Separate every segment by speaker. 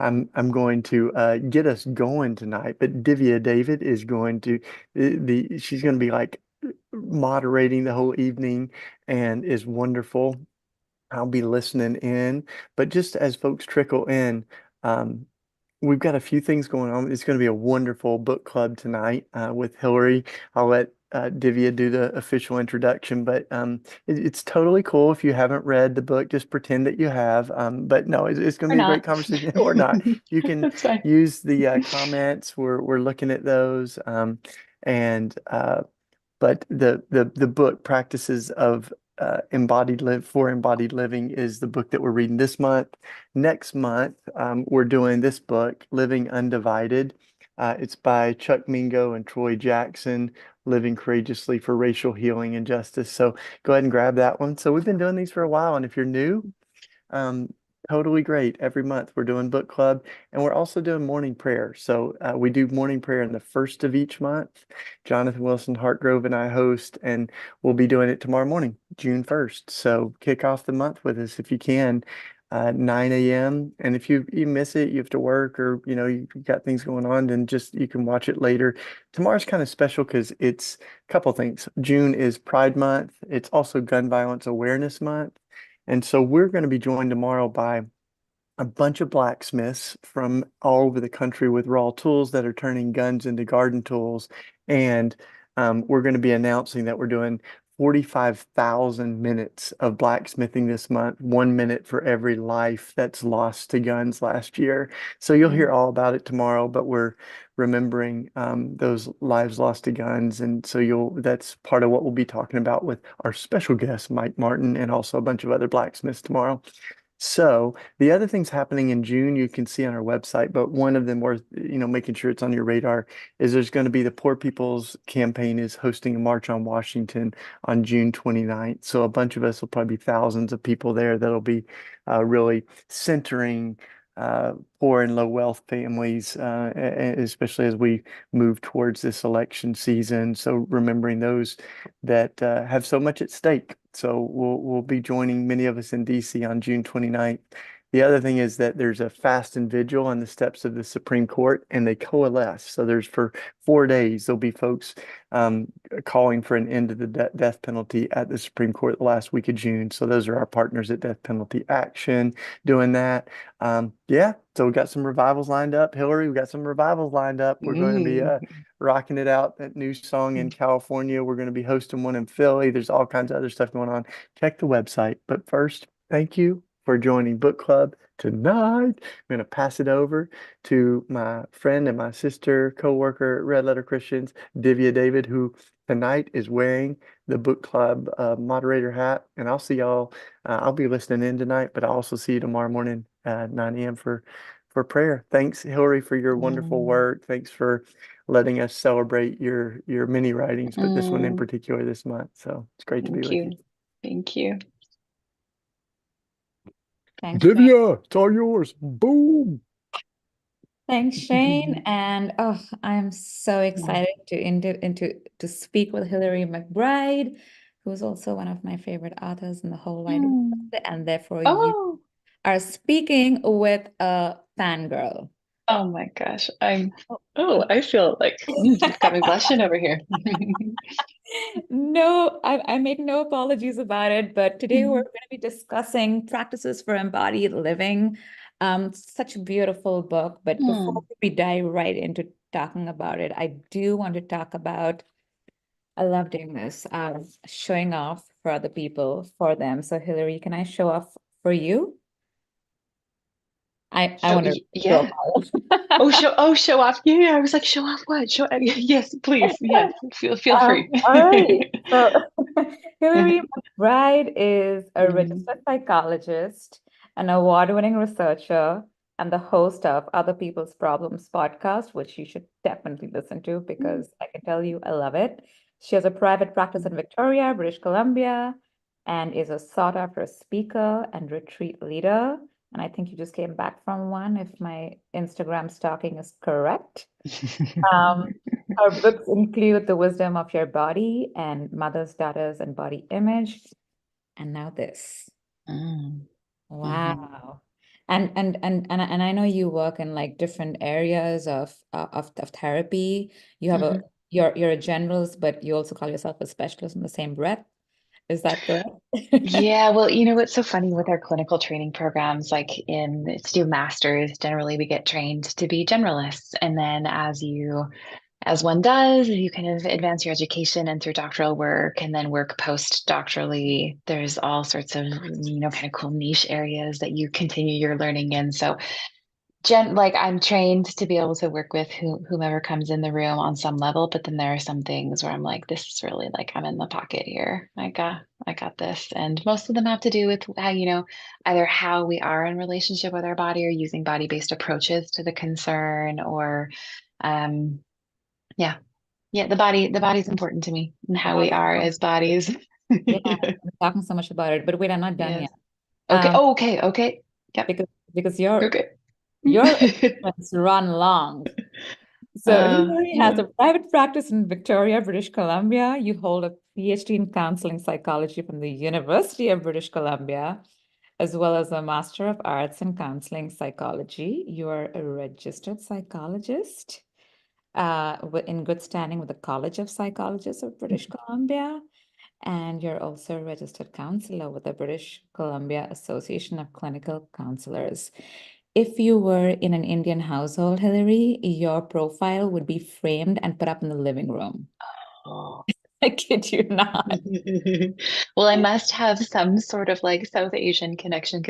Speaker 1: I'm going to get us going tonight, but Divya David is going to she's going to be like moderating the whole evening and is wonderful. I'll be listening in, but just as folks trickle in, um, we've got a few things going on. It's going to be a wonderful book club tonight with Hillary. I'll let Divya do the official introduction, but it's totally cool. If you haven't read the book, just pretend that you have. But no, it's going to
Speaker 2: Or
Speaker 1: be a great
Speaker 2: not.
Speaker 1: conversation or not. You can
Speaker 2: That's fine.
Speaker 1: use the comments. We're looking at those. And but the book Practices of Embodied Living is the book that we're reading this month. Next month, we're doing this book, Living Undivided. It's by Chuck Mingo and Troy Jackson, Living Courageously for Racial Healing and Justice. So go ahead and grab that one. So we've been doing these for a while, and if you're new, um, totally great. Every month we're doing book club and we're also doing morning prayer. So we do morning prayer in the first of each month. Jonathan Wilson Hartgrove and I host, and we'll be doing it tomorrow morning, June 1st. So kick off the month with us if you can. 9 a.m. And if you miss it, you have to work or you've got things going on, then just you can watch it later. Tomorrow's kind of special because it's a couple things. June is Pride Month. It's also Gun Violence Awareness Month. And so we're going to be joined tomorrow by a bunch of blacksmiths from all over the country with raw tools that are turning guns into garden tools. And we're going to be announcing that we're doing 45,000 minutes of blacksmithing this month, 1 minute for every life that's lost to guns last year. So you'll hear
Speaker 2: Mm.
Speaker 1: all about it tomorrow, but we're remembering those lives lost to guns. And so that's part of what we'll be talking about with our special guest, Mike Martin, and also a bunch of other blacksmiths tomorrow. So the other things happening in June you can see on our website, but one of them worth, making sure it's on your radar is there's going to be the Poor People's Campaign is hosting a March on Washington on June 29th. So a bunch of us will probably be thousands of people there that'll be really centering poor and low wealth families, especially as we move towards this election season. So remembering those that have so much at stake. So we'll be joining many of us in DC on June 29th. The other thing is that there's a fast and vigil on the steps of the Supreme Court, and they coalesce. So there's for 4 days, there'll be folks calling for an end to the death penalty at the Supreme Court the last week of June. So those are our partners at Death Penalty Action doing that. Yeah, so we've got some revivals lined up. Hillary, we've got some revivals lined up. We're going to be
Speaker 2: Mm.
Speaker 1: rocking it out at New Song in California. We're going to be hosting one in Philly. There's all kinds of other stuff going on. Check the website. But first, thank you for joining book club tonight. I'm going to pass it over to my friend and my sister, co-worker at Red Letter Christians, Divya David, who tonight is wearing the book club moderator hat. And I'll see y'all. I'll be listening in tonight, but I'll also see you tomorrow morning at 9 a.m. for prayer. Thanks, Hillary, for your wonderful
Speaker 2: Mm.
Speaker 1: work. Thanks for letting us celebrate your many writings, but this one in
Speaker 2: Mm.
Speaker 1: particular this month. So it's great to be
Speaker 2: Thank
Speaker 1: with you.
Speaker 2: you. Thank you.
Speaker 3: Thanks, Shane.
Speaker 1: Divya, it's all yours. Boom.
Speaker 3: Thanks, Shane. And oh, I'm so
Speaker 2: Mm.
Speaker 3: excited to speak with Hilary McBride, who's also one of my favorite authors in the whole wide world.
Speaker 2: Mm.
Speaker 3: And therefore, you
Speaker 2: Oh,
Speaker 3: are speaking with a fangirl.
Speaker 2: oh my gosh. I feel like got me blushing over here.
Speaker 3: No, I make no apologies about it, but today we're going to be discussing practices for embodied living. Such a beautiful book, but before
Speaker 2: Mm.
Speaker 3: we dive right into talking about it, I do want to talk about, I love doing this, showing off for other people, for them. So Hillary, can I show off for you? I
Speaker 2: Oh,
Speaker 3: want to show
Speaker 2: yeah.
Speaker 3: off.
Speaker 2: Show off. Yeah, I was like, show off what? Yes, please. Yes, feel free.
Speaker 3: All right. So Hillary McBride is a
Speaker 2: Mm.
Speaker 3: registered psychologist, an award-winning researcher, and the host of Other People's Problems podcast, which you should definitely listen to because I can tell you I love it. She has a private practice in Victoria, British Columbia, and is a sought-after speaker and retreat leader. And I think you just came back from one, if my Instagram stalking is correct. Um, Her books include The Wisdom of Your Body and Mothers, Daughters, and Body Image. And now this.
Speaker 2: Mm. Mhm.
Speaker 3: Wow. And I know you work in like different areas of therapy. You have
Speaker 2: Mhm.
Speaker 3: you're a generalist, but you also call yourself a specialist in the same breath. Is that correct?
Speaker 2: Yeah, well, what's so funny with our clinical training programs, like to do masters, generally we get trained to be generalists. And then as one does, you kind of advance your education and through doctoral work and then work postdoctorally, there's all sorts of, kind of cool niche areas that you continue your learning in. So like I'm trained to be able to work with whomever comes in the room on some level, but then there are some things where I'm like, this is really like I'm in the pocket here. I got this. And most of them have to do with how, either how we are in relationship with our body or using body-based approaches to the concern or um yeah. Yeah, the body's important to me and
Speaker 3: The
Speaker 2: how we
Speaker 3: body's
Speaker 2: are
Speaker 3: important.
Speaker 2: as bodies.
Speaker 3: Yeah, we're talking so much about it, but wait, I'm not done
Speaker 2: Yes.
Speaker 3: yet.
Speaker 2: Okay.
Speaker 3: Um,
Speaker 2: Oh, okay. Okay. Yep.
Speaker 3: because because
Speaker 2: Okay.
Speaker 3: your achievements run long. So Hillary has
Speaker 2: Yeah.
Speaker 3: a private practice in Victoria, British Columbia. You hold a PhD in counseling psychology from the University of British Columbia, as well as a Master of Arts in Counseling Psychology. You are a registered psychologist in good standing with the College of Psychologists of British Columbia. And you're also a registered counselor with the British Columbia Association of Clinical Counselors. If you were in an Indian household, Hillary, your profile would be framed and put up in the living room.
Speaker 2: Oh.
Speaker 3: I kid you not.
Speaker 2: Well, I must have some sort of like South Asian connection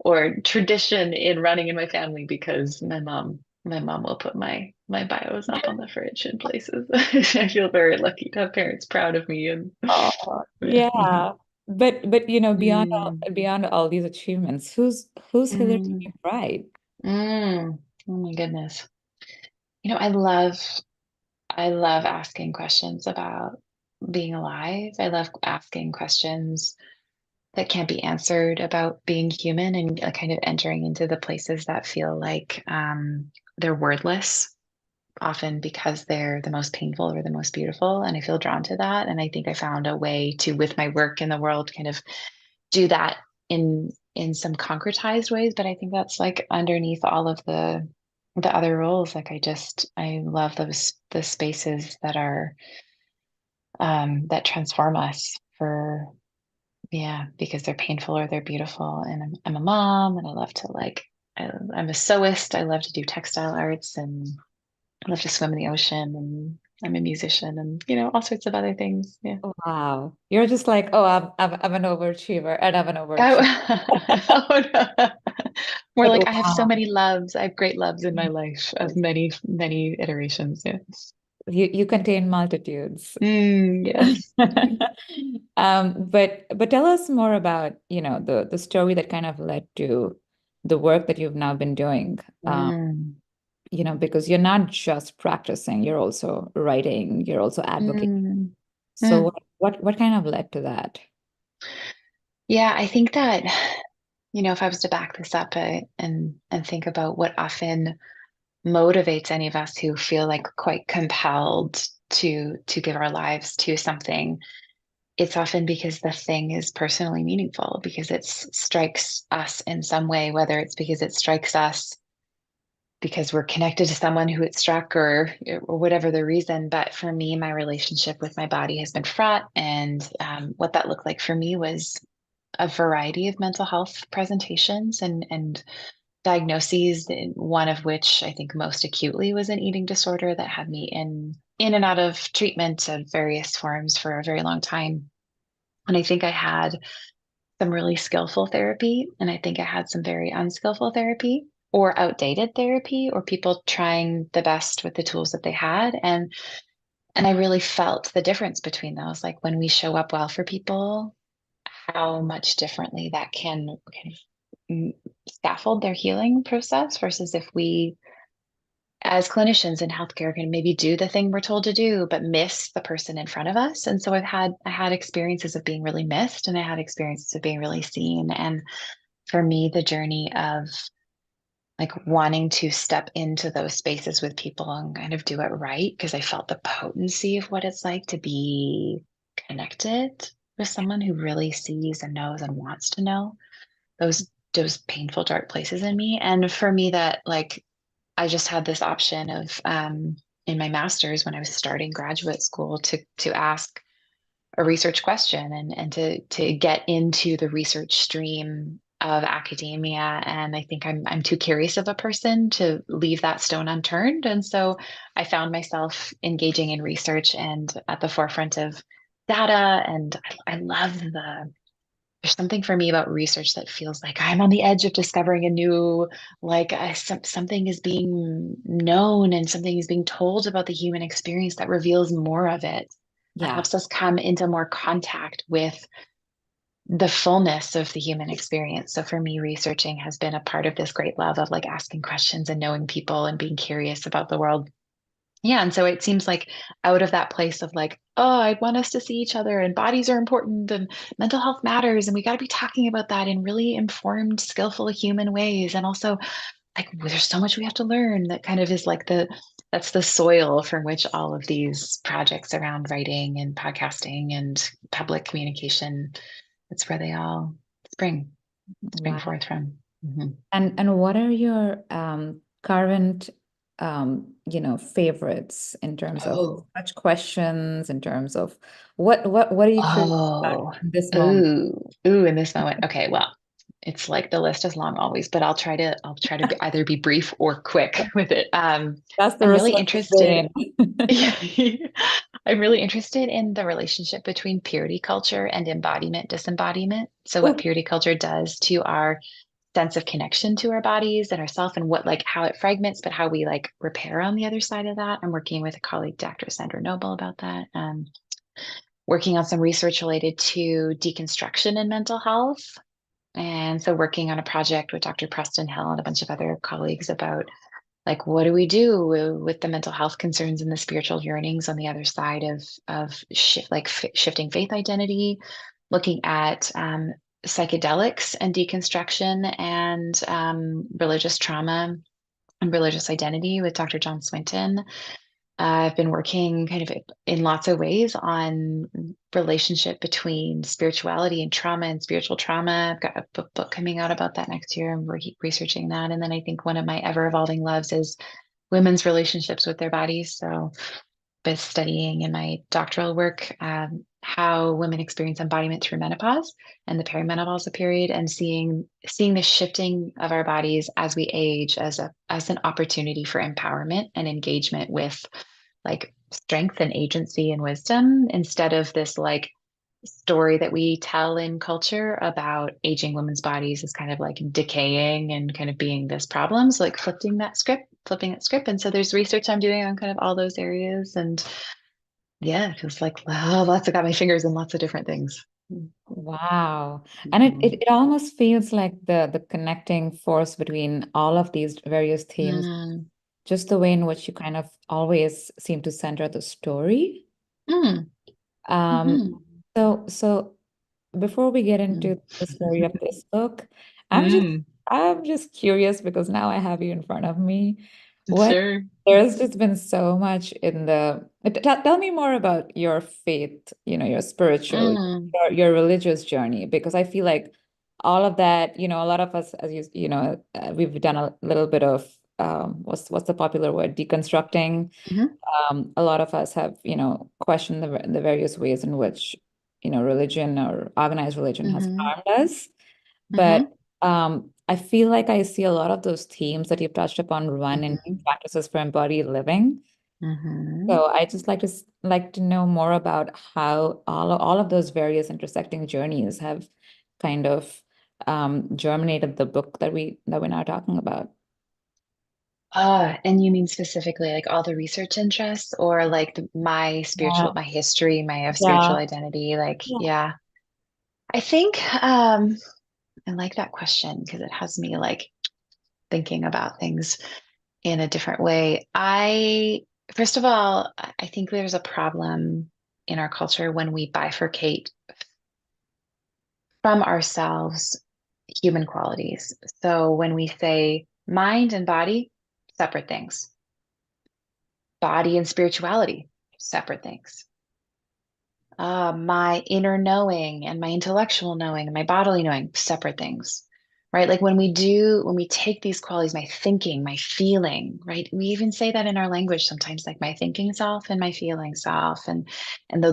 Speaker 2: or tradition in running in my family because my mom will put my bios up on the fridge in places. I feel very lucky to have parents proud of me and
Speaker 3: Oh,
Speaker 2: yeah.
Speaker 3: yeah. But
Speaker 2: Mm,
Speaker 3: beyond all these achievements, who's Hillary
Speaker 2: mm,
Speaker 3: McBride?
Speaker 2: oh my goodness. I love asking questions about being alive. I love asking questions that can't be answered about being human and kind of entering into the places that feel like they're wordless, often because they're the most painful or the most beautiful. And I feel drawn to that. And I think I found a way to, with my work in the world, kind of do that in some concretized ways. But I think that's like underneath all of the other roles. Like I love the spaces that are that transform us for yeah, because they're painful or they're beautiful. And I'm a mom and I love to I'm a sewist. I love to do textile arts and I love to swim in the ocean and I'm a musician and, all sorts of other things. Yeah.
Speaker 3: Wow. You're just like, oh, I'm an overachiever and I'm an overachiever.
Speaker 2: Oh, no. More
Speaker 3: But
Speaker 2: like I have so
Speaker 3: wow,
Speaker 2: many loves. I have great loves in my life of many, many iterations. Yeah.
Speaker 3: you contain multitudes.
Speaker 2: Yes.
Speaker 3: But tell us more about, the story that kind of led to the work that you've now been doing.
Speaker 2: Mm,
Speaker 3: Because you're not just practicing, you're also writing, you're also advocating.
Speaker 2: mm,
Speaker 3: So
Speaker 2: mm.
Speaker 3: what kind of led to that?
Speaker 2: Yeah, I think that, if I was to back this up and think about what often motivates any of us who feel like quite compelled to give our lives to something, it's often because the thing is personally meaningful, because it strikes us in some way, whether it's because it strikes us because we're connected to someone who it struck or whatever the reason. But for me, my relationship with my body has been fraught. And what that looked like for me was a variety of mental health presentations and diagnoses, one of which I think most acutely was an eating disorder that had me in and out of treatment of various forms for a very long time. And I think I had some really skillful therapy, and I think I had some very unskillful therapy or outdated therapy or people trying the best with the tools that they had. And I really felt the difference between those. Like when we show up well for people, how much differently that can kind of scaffold their healing process versus if we as clinicians in healthcare can maybe do the thing we're told to do but miss the person in front of us. And so I had experiences of being really missed and I had experiences of being really seen. And for me, the journey of like wanting to step into those spaces with people and kind of do it right, because I felt the potency of what it's like to be connected with someone who really sees and knows and wants to know. Those those painful, dark places in me. And for me, that like I just had this option of in my master's when I was starting graduate school to ask a research question and to get into the research stream of academia. And I think I'm too curious of a person to leave that stone unturned. And so I found myself engaging in research and at the forefront of data. And I love there's something for me about research that feels like I'm on the edge of discovering a new, like something is being known and something is being told about the human experience that reveals more of it, that
Speaker 3: Yeah.
Speaker 2: helps us come into more contact with the fullness of the human experience. So for me, researching has been a part of this great love of like asking questions and knowing people and being curious about the world. Yeah, and so it seems like out of that place of like, oh, I want us to see each other and bodies are important and mental health matters and we got to be talking about that in really informed, skillful human ways. And also like there's so much we have to learn that kind of is like that's the soil from which all of these projects around writing and podcasting and public communication, that's where they all spring
Speaker 3: Wow.
Speaker 2: forth from. Mhm.
Speaker 3: And what are your current favorites in terms of
Speaker 2: Oh,
Speaker 3: such questions, in terms of what are you curious about
Speaker 2: oh,
Speaker 3: in this moment?
Speaker 2: ooh, in this moment. Okay, well, it's like the list is long always, but I'll try to either be brief or quick with it.
Speaker 3: That's the
Speaker 2: I'm really
Speaker 3: researcher's
Speaker 2: interested.
Speaker 3: brain.
Speaker 2: I'm really interested in the relationship between purity culture and embodiment, disembodiment. So what
Speaker 3: Oh,
Speaker 2: purity culture does to our sense of connection to our bodies and ourself and what like how it fragments, but how we like repair on the other side of that. I'm working with a colleague, Dr. Sandra Noble, about that. Working on some research related to deconstruction in mental health. And so working on a project with Dr. Preston Hill and a bunch of other colleagues about like what do we do with the mental health concerns and the spiritual yearnings on the other side of shifting faith identity, looking at psychedelics and deconstruction and religious trauma and religious identity with Dr. John Swinton. I've been working kind of in lots of ways on relationship between spirituality and trauma and spiritual trauma. I've got a book coming out about that next year. I'm researching that. And then I think one of my ever evolving loves is women's relationships with their bodies. So been studying in my doctoral work how women experience embodiment through menopause and the perimenopausal period, and seeing the shifting of our bodies as we age as an opportunity for empowerment and engagement with like strength and agency and wisdom instead of this like story that we tell in culture about aging women's bodies is kind of like decaying and kind of being this problem. So like flipping that script. And so there's research I'm doing on kind of all those areas. And yeah, it feels like, wow, lots of got my fingers in lots of different things.
Speaker 3: wow. And
Speaker 2: Mhm.
Speaker 3: it almost feels like the connecting force between all of these various themes,
Speaker 2: Mm,
Speaker 3: just the way in which you kind of always seem to center the story.
Speaker 2: mm,
Speaker 3: Um,
Speaker 2: mhm,
Speaker 3: so before we get
Speaker 2: mm,
Speaker 3: into the story of this book, I'm just
Speaker 2: mm.
Speaker 3: I'm just curious because now I have you in front of me. What
Speaker 2: Sure.
Speaker 3: there's just been so much in the tell me more about your faith, your spiritual,
Speaker 2: Mm,
Speaker 3: your religious journey, because I feel like all of that, a lot of us, as we've done a little bit of what's the popular word, deconstructing.
Speaker 2: mhm,
Speaker 3: A lot of us have, questioned the various ways in which, religion or organized religion has
Speaker 2: mhm,
Speaker 3: harmed us. But
Speaker 2: mhm,
Speaker 3: I feel like I see a lot of those themes that you've touched upon run in
Speaker 2: mhm,
Speaker 3: practices for embodied living.
Speaker 2: mhm.
Speaker 3: So I just like to know more about how all of those various intersecting journeys have kind of germinated the book that we're now talking about.
Speaker 2: And you mean specifically like all the research interests or like my
Speaker 3: Yeah.
Speaker 2: spiritual, my history, my of spiritual
Speaker 3: Yeah.
Speaker 2: identity? Like,
Speaker 3: Yeah.
Speaker 2: yeah, I think I like that question because it has me like thinking about things in a different way. First of all, I think there's a problem in our culture when we bifurcate from ourselves human qualities. So when we say mind and body, separate things, body and spirituality, separate things. My inner knowing and my intellectual knowing and my bodily knowing, separate things. right? Like when we take these qualities, my thinking, my feeling, right? We even say that in our language sometimes, like my thinking self and my feeling self, and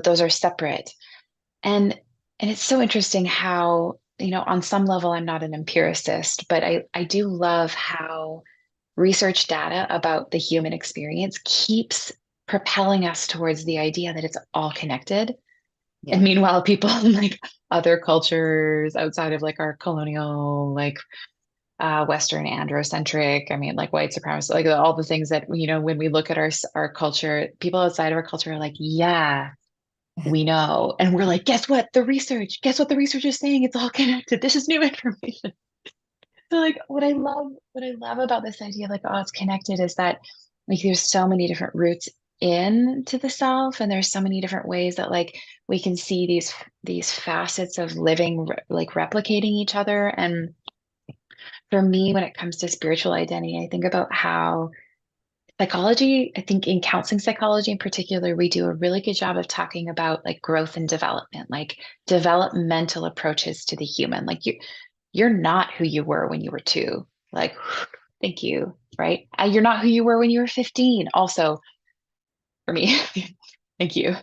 Speaker 2: those are separate. And it's so interesting how, on some level, I'm not an empiricist, but I do love how research data about the human experience keeps propelling us towards the idea that it's all connected. And
Speaker 3: Yeah.
Speaker 2: meanwhile, people in like other cultures outside of like our colonial, like Western androcentric, I mean, like white supremacy, like all the things that, when we look at our culture, people outside of our culture are like, yeah, we know. And we're like, guess what the research is saying? It's all connected. This is new information. So like what I love about this idea of like, oh, it's connected is that like there's so many different routes into the self, and there's so many different ways that like we can see these facets of living like replicating each other. And for me, when it comes to spiritual identity, I think about how psychology, I think in counseling psychology in particular, we do a really good job of talking about like growth and development, like developmental approaches to the human. Like you're not who you were when you were 2. Like, thank you, right? You're not who you were when you were 15. Also, for me, thank you.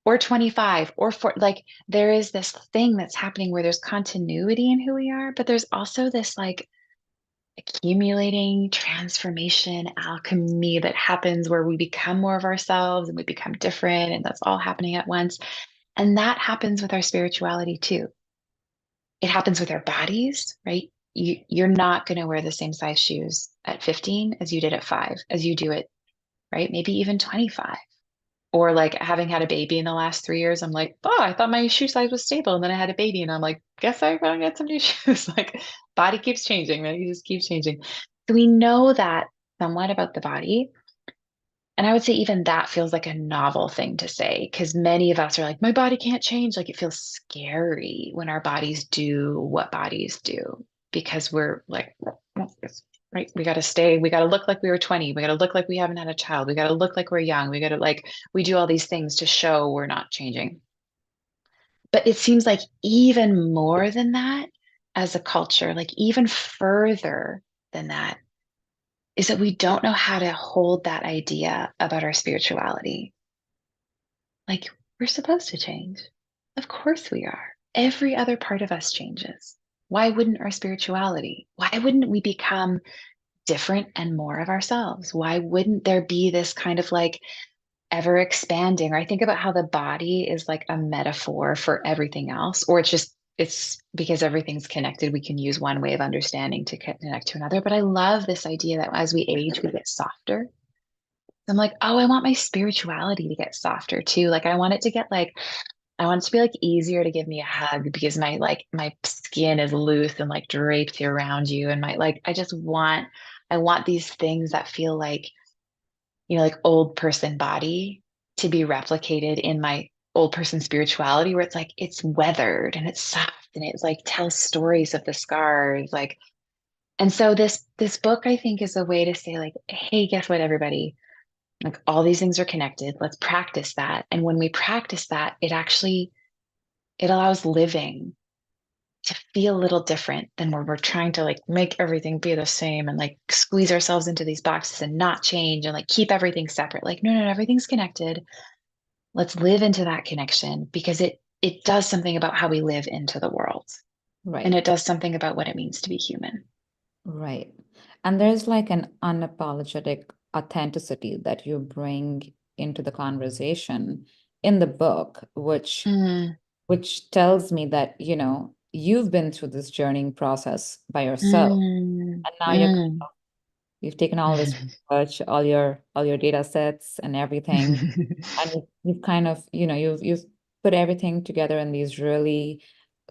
Speaker 2: Or 25 or 4. Like, there is this thing that's happening where there's continuity in who we are, but there's also this like accumulating transformation, alchemy that happens where we become more of ourselves and we become different, and that's all happening at once. And that happens with our spirituality too. It happens with our bodies, right? You're not going to wear the same size shoes at 15 as you did at 5, as you do it, right? Maybe even 25. Or like having had a baby in the last 3 years, I'm like, oh, I thought my shoe size was stable. And then I had a baby and I'm like, guess I gotta get some new shoes. Like body keeps changing, right? You just keep changing. So we know that somewhat about the body. And I would say even that feels like a novel thing to say because many of us are like, my body can't change. Like it feels scary when our bodies do what bodies do because we're like, right, we got to stay, we got to look like we were 20, we got to look like we haven't had a child, we got to look like we're young, we got to like, we do all these things to show we're not changing. But it seems like even more than that as a culture, like even further than that is that we don't know how to hold that idea about our spirituality. Like, we're supposed to change. Of course we are. Every other part of us changes. Why wouldn't our spirituality? Why wouldn't we become different and more of ourselves? Why wouldn't there be this kind of like ever expanding? Or I think about how the body is like a metaphor for everything else, or it's because everything's connected. We can use one way of understanding to connect to another. But I love this idea that as we age, we get softer. I'm like, oh, I want my spirituality to get softer too. Like I want it to get like, I want it to be like easier to give me a hug because my skin is loose and like draped around you. And my like I want these things that feel like, like old person body to be replicated in my old person spirituality where it's like it's weathered and it's soft and it like tells stories of the scars. Like, and so this book I think is a way to say like, hey, guess what, everybody? Like all these things are connected. Let's practice that. And when we practice that, it allows living to feel a little different than where we're trying to like make everything be the same and like squeeze ourselves into these boxes and not change and like keep everything separate. Like, no, no, everything's connected. Let's live into that connection because it does something about how we live into the world. And
Speaker 3: Right.
Speaker 2: it does something about what it means to be human.
Speaker 3: Right. And there's like an unapologetic authenticity that you bring into the conversation in the book,
Speaker 2: Mm,
Speaker 3: which tells me that, you've been through this journeying process by yourself.
Speaker 2: mm,
Speaker 3: And now
Speaker 2: mm.
Speaker 3: you've taken all this research, all your data sets and everything, and you've kind of, you've put everything together in these really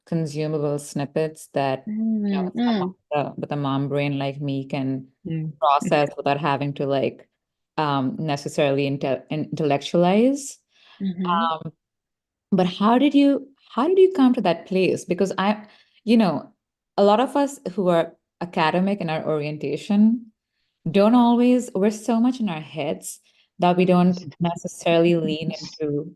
Speaker 3: consumable snippets that
Speaker 2: Mm,
Speaker 3: someone
Speaker 2: mm,
Speaker 3: with a mom brain like me can
Speaker 2: mm.
Speaker 3: process without having to like necessarily intellectualize.
Speaker 2: Mhm.
Speaker 3: Um, but how did you come to that place? Because you know, a lot of us who are academic in our orientation don't always, we're so much in our heads that we don't necessarily lean into,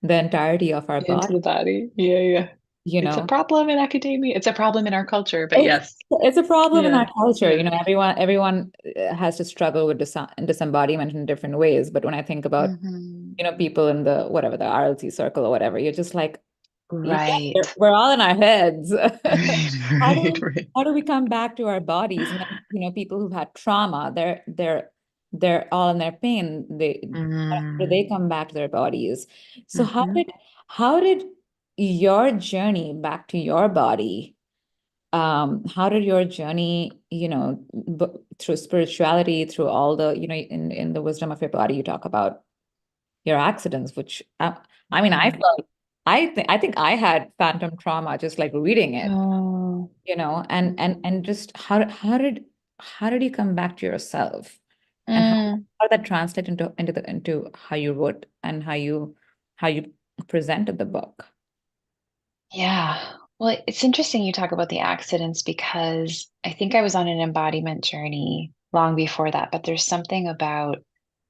Speaker 3: the entirety of our
Speaker 2: Into
Speaker 3: body.
Speaker 2: the body. Yeah, yeah.
Speaker 3: you
Speaker 2: It's a
Speaker 3: know.
Speaker 2: problem in academia. It's a problem in our culture, but
Speaker 3: It's
Speaker 2: yes.
Speaker 3: it's a problem in
Speaker 2: Yeah.
Speaker 3: our culture.
Speaker 2: Yeah.
Speaker 3: Everyone has to struggle with disembodiment in different ways. But when I think about,
Speaker 2: Hmm.
Speaker 3: people in the whatever, the RLC circle or whatever, you're just like, yeah,
Speaker 2: Right.
Speaker 3: we're all in our heads.
Speaker 2: Right,
Speaker 3: How
Speaker 2: right,
Speaker 3: do
Speaker 2: right.
Speaker 3: how do we come back to our bodies? And then, people who've had trauma, they're all in their pain. How do
Speaker 2: Mm.
Speaker 3: they come back to their bodies? So
Speaker 2: Hmm.
Speaker 3: how did your journey back to your body, how did your journey, through spirituality, through all the, in the wisdom of your body, you talk about your accidents, which I mean, I
Speaker 2: Yeah.
Speaker 3: felt, I think I had phantom trauma just like reading it,
Speaker 2: Oh.
Speaker 3: and just how did you come back to yourself, and
Speaker 2: Mm.
Speaker 3: how did that translate into how you wrote and how you presented the book?
Speaker 2: Yeah. Well, it's interesting you talk about the accidents because I think I was on an embodiment journey long before that, but there's something about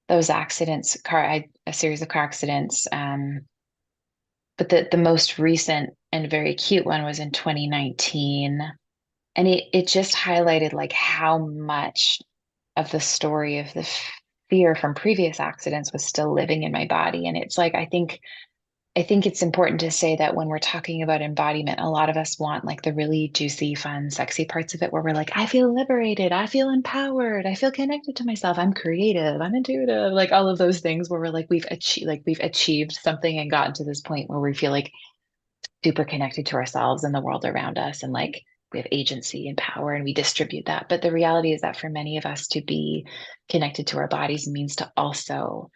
Speaker 2: those accidents, a series of car accidents. But the most recent and very acute one was in 2019. And it just highlighted like how much of the story of the fear from previous accidents was still living in my body. And it's like, I think it's important to say that when we're talking about embodiment, a lot of us want like the really juicy, fun, sexy parts of it where we're like, I feel liberated, I feel empowered, I feel connected to myself, I'm creative, I'm intuitive, like all of those things where we're like we've achieved something and gotten to this point where we feel like super connected to ourselves and the world around us and like we have agency and power and we distribute that. But the reality is that for many of us to be connected to our bodies means to also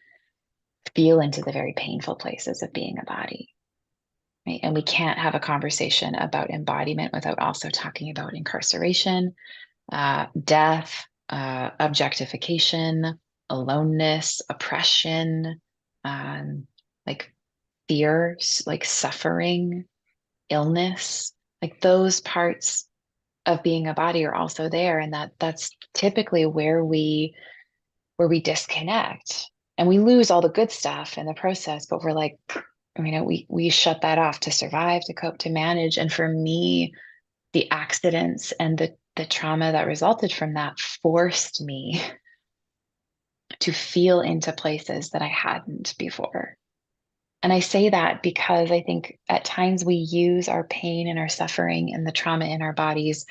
Speaker 2: feel into the very painful places of being a body. Right? And we can't have a conversation about embodiment without also talking about incarceration, death, objectification, aloneness, oppression, like fear, like suffering, illness. Like those parts of being a body are also there, and that's typically where we disconnect and we lose all the good stuff in the process. But we're like, we shut that off to survive, to cope, to manage. And for me, the accidents and the trauma that resulted from that forced me to feel into places that I hadn't before. And I say that because I think at times we use our pain and our suffering and the trauma in our bodies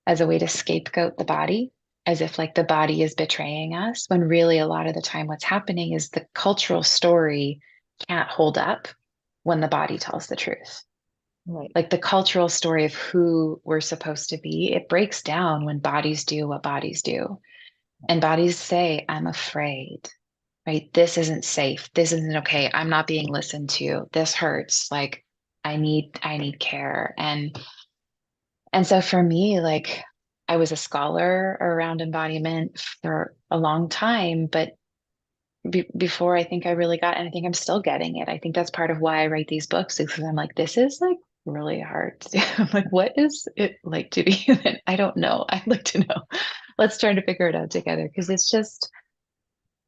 Speaker 2: as a way to scapegoat the body, as if like the body is betraying us, when really a lot of the time what's happening is the cultural story can't hold up when the body tells the truth.
Speaker 3: Right.
Speaker 2: Like the cultural story of who we're supposed to be, it breaks down when bodies do what bodies do. And bodies say, I'm afraid, right? This isn't safe. This isn't okay. I'm not being listened to. This hurts. Like I need care. And so for me, like I was a scholar around embodiment for a long time, but before I think I really got, and I think I'm still getting it. I think that's part of why I write these books, is because I'm like, this is like really hard to do. I'm like, what is it like to be human? I don't know. I'd like to know. Let's try to figure it out together because it's just,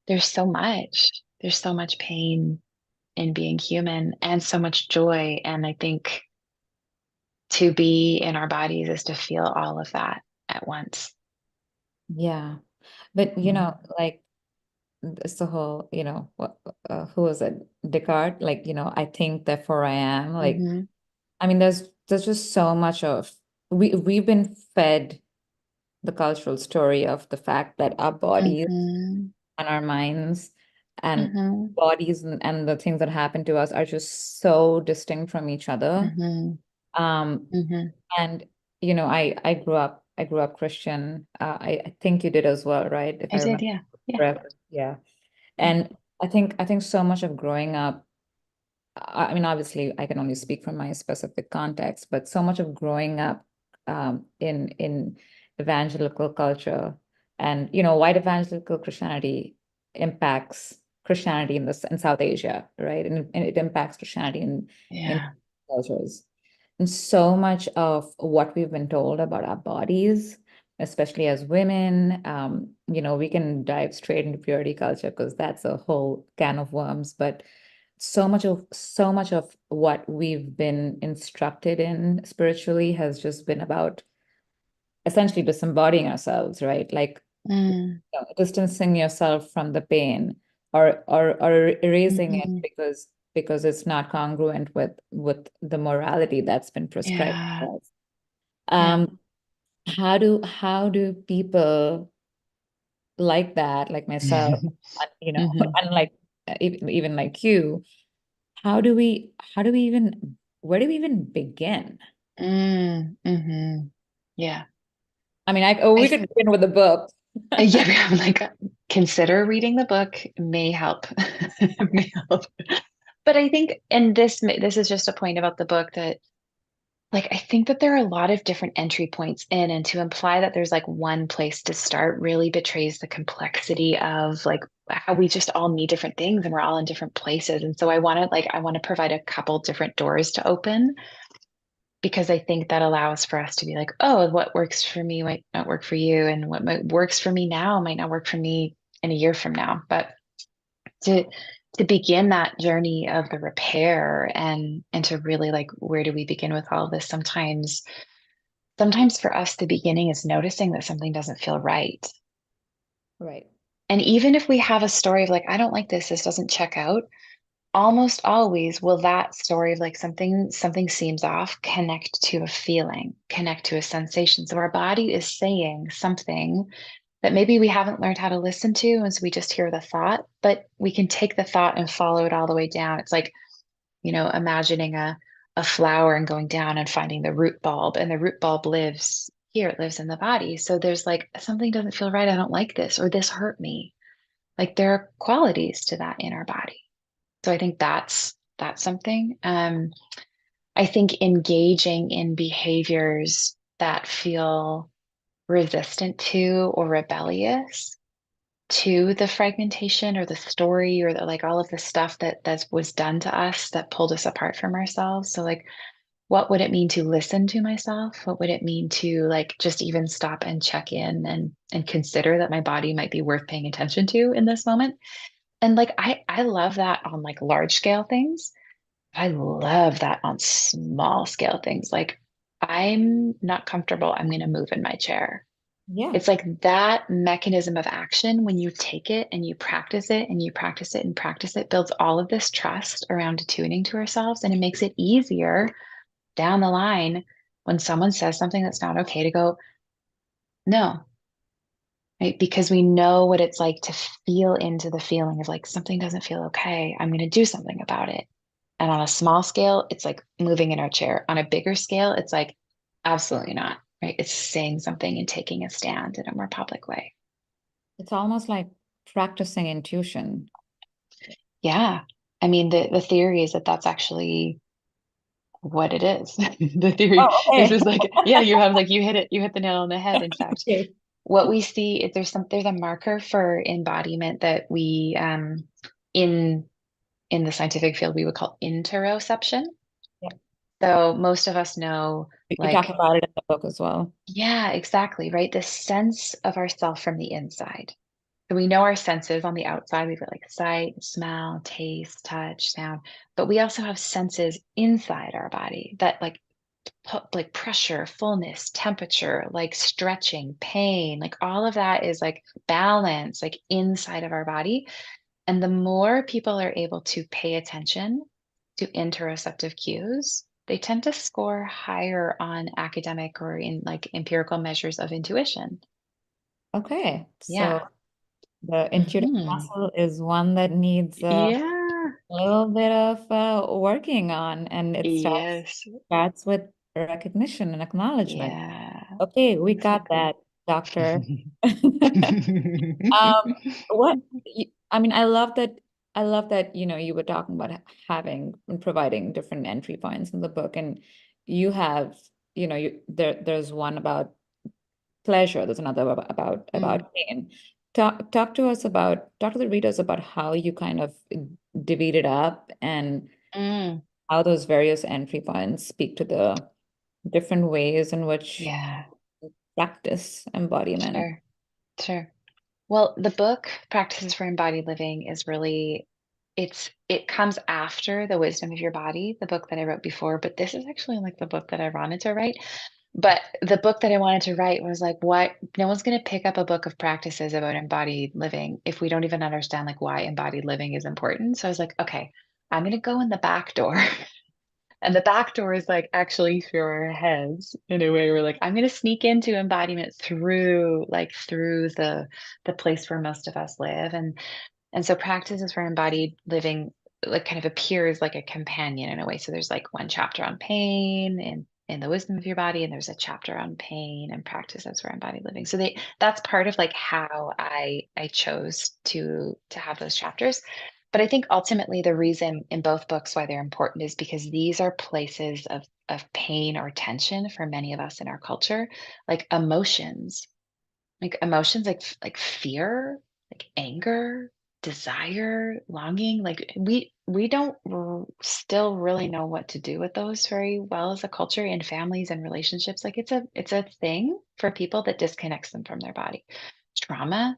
Speaker 2: there's so much. There's so much pain in being human and so much joy. And I think to be in our bodies is to feel all of that at once.
Speaker 3: Yeah. But
Speaker 2: Mhm.
Speaker 3: like it's the whole, who was it? Descartes, like, I think therefore I am. Like,
Speaker 2: Mhm.
Speaker 3: I mean, there's just so much of we've been fed the cultural story of the fact that our bodies
Speaker 2: Mhm.
Speaker 3: and our minds and
Speaker 2: Mhm.
Speaker 3: bodies and the things that happen to us are just so distinct from each other.
Speaker 2: Mhm.
Speaker 3: Um,
Speaker 2: Mhm.
Speaker 3: and I grew up Christian. I think you did as well, right? If
Speaker 2: I
Speaker 3: I
Speaker 2: did,
Speaker 3: remember
Speaker 2: yeah. Yeah.
Speaker 3: correctly. Yeah.
Speaker 2: Yeah.
Speaker 3: And I think so much of growing up, I mean, obviously, I can only speak from my specific context, but so much of growing up in evangelical culture and white evangelical Christianity impacts Christianity in South Asia, right? And it impacts Christianity in
Speaker 2: Yeah.
Speaker 3: cultures. And so much of what we've been told about our bodies, especially as women, we can dive straight into purity culture because that's a whole can of worms. But so much of what we've been instructed in spiritually has just been about essentially disembodying ourselves, right? Like distancing yourself from the pain, or erasing it
Speaker 2: Mhm.
Speaker 3: because it's not congruent with the morality that's been prescribed
Speaker 2: Yeah.
Speaker 3: to us.
Speaker 2: Yeah.
Speaker 3: How do people like that, like myself,
Speaker 2: Mhm.
Speaker 3: unlike even like you, how do we even where do we even begin?
Speaker 2: Mhm. Yeah.
Speaker 3: I mean,
Speaker 2: I
Speaker 3: we could begin with the book.
Speaker 2: yeah, I'm like, consider reading the book may help. May help. But I think, and this is just a point about the book that, like, I think that there are a lot of different entry points in, and to imply that there's like one place to start really betrays the complexity of like how we just all need different things and we're all in different places. And so I want to provide a couple different doors to open, because I think that allows for us to be like, oh, what works for me might not work for you, and works for me now might not work for me in a year from now. But to to begin that journey of the repair, and to really like, where do we begin with all of this? Sometimes for us the beginning is noticing that something doesn't feel right.
Speaker 3: Right.
Speaker 2: And even if we have a story of like, I don't like this doesn't check out, almost always will that story of like something seems off connect to a feeling, connect to a sensation. So our body is saying something that maybe we haven't learned how to listen to, and so we just hear the thought, but we can take the thought and follow it all the way down. It's like, imagining a flower and going down and finding the root bulb, and the root bulb lives here, it lives in the body. So there's like, something doesn't feel right, I don't like this, or this hurt me. Like, there are qualities to that in our body. So I think that's something. I think engaging in behaviors that feel resistant to or rebellious to the fragmentation or the story, or like all of the stuff that was done to us that pulled us apart from ourselves. So like, what would it mean to listen to myself? What would it mean to like just even stop and check in and consider that my body might be worth paying attention to in this moment? And like, I love that on like large scale things. I love that on small scale things. Like, I'm not comfortable, I'm going to move in my chair.
Speaker 3: Yeah.
Speaker 2: It's like that mechanism of action, when you take it and you practice it and you practice it and practice it, builds all of this trust around attuning to ourselves. And it makes it easier down the line when someone says something that's not okay to go, no, right? Because we know what it's like to feel into the feeling of like, something doesn't feel okay, I'm going to do something about it. And on a small scale, it's like moving in our chair. On a bigger scale, it's like, absolutely not, right? It's saying something and taking a stand in a more public way.
Speaker 3: It's almost like practicing intuition.
Speaker 2: Yeah. I mean, the theory is that that's actually what it is. The theory
Speaker 3: Oh,
Speaker 2: is
Speaker 3: okay.
Speaker 2: just like, yeah, you have like, you hit the nail on the head. In fact,
Speaker 3: Okay.
Speaker 2: what we see is there's a marker for embodiment that we in in the scientific field we would call interoception.
Speaker 3: Yeah.
Speaker 2: So most of us know,
Speaker 3: You talk
Speaker 2: like,
Speaker 3: about it in the book as well.
Speaker 2: yeah, exactly, right? The sense of ourself from the inside. So we know our senses on the outside. We've got like sight, smell, taste, touch, sound, but we also have senses inside our body that like pressure, fullness, temperature, like stretching, pain, like all of that is like balance, like inside of our body. And the more people are able to pay attention to interoceptive cues, they tend to score higher on academic or in like empirical measures of intuition.
Speaker 3: Okay.
Speaker 2: Yeah.
Speaker 3: So the intuitive
Speaker 2: Hmm.
Speaker 3: muscle is one that needs
Speaker 2: Yeah.
Speaker 3: a little bit of working on, and it
Speaker 2: Yes.
Speaker 3: starts with recognition and acknowledgement.
Speaker 2: Yeah.
Speaker 3: Okay, we got
Speaker 2: Exactly.
Speaker 3: that, doctor. Um, I mean, I love that, you were talking about having and providing different entry points in the book, and you have, there's one about pleasure, there's another
Speaker 2: Mm,
Speaker 3: about pain. Talk to the readers about how you kind of divvied it up, and
Speaker 2: mm.
Speaker 3: how those various entry points speak to the different ways in which
Speaker 2: Yeah,
Speaker 3: practice embodiment.
Speaker 2: sure, sure. Well, the book Practices for Embodied Living is really it comes after The Wisdom of Your Body, the book that I wrote before, but this is actually like the book that I wanted to write. But the book that I wanted to write was like, what? No one's going to pick up a book of practices about embodied living if we don't even understand like why embodied living is important. So I was like, okay, I'm going to go in the back door. And the back door is like actually through our heads in a way. We're like, I'm going to sneak into embodiment through the place where most of us live. And so practices for embodied living like kind of appears like a companion in a way. So there's like one chapter on pain and in the wisdom of your body, and there's a chapter on pain and practices for embodied living. So that's part of like how I chose to have those chapters. But I think ultimately the reason in both books why they're important is because these are places of pain or tension for many of us in our culture, like emotions like fear, like anger, desire, longing. Like we don't still really know what to do with those very well as a culture in families and relationships. Like it's a thing for people that disconnects them from their body. Trauma,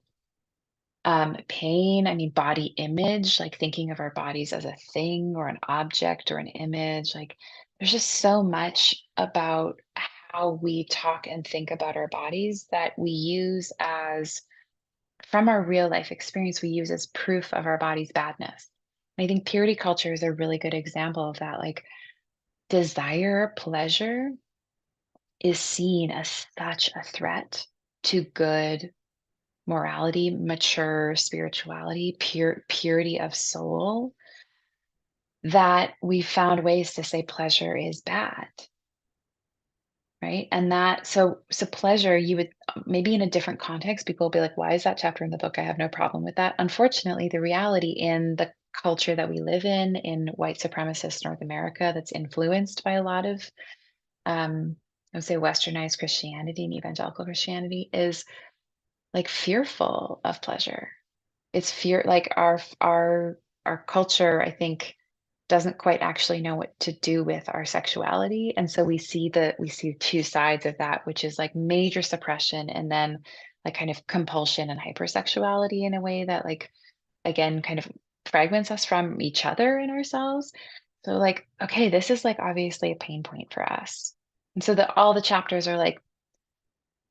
Speaker 2: pain, I mean body image, like thinking of our bodies as a thing or an object or an image. Like there's just so much about how we talk and think about our bodies that we use as from our real life experience, we use as proof of our body's badness. And I think purity culture is a really good example of that. Like desire, pleasure is seen as such a threat to good morality, mature spirituality, purity of soul, that we found ways to say pleasure is bad. Right. And so pleasure, you would maybe in a different context, people will be like, why is that chapter in the book? I have no problem with that. Unfortunately, the reality in the culture that we live in white supremacist North America, that's influenced by a lot of, I would say, westernized Christianity and evangelical Christianity, is like fearful of pleasure. It's fear, like our culture, I think, doesn't quite actually know what to do with our sexuality. And so we see two sides of that, which is like major suppression and then like kind of compulsion and hypersexuality in a way that like again kind of fragments us from each other and ourselves. So like, okay, this is like obviously a pain point for us. And so all the chapters are like,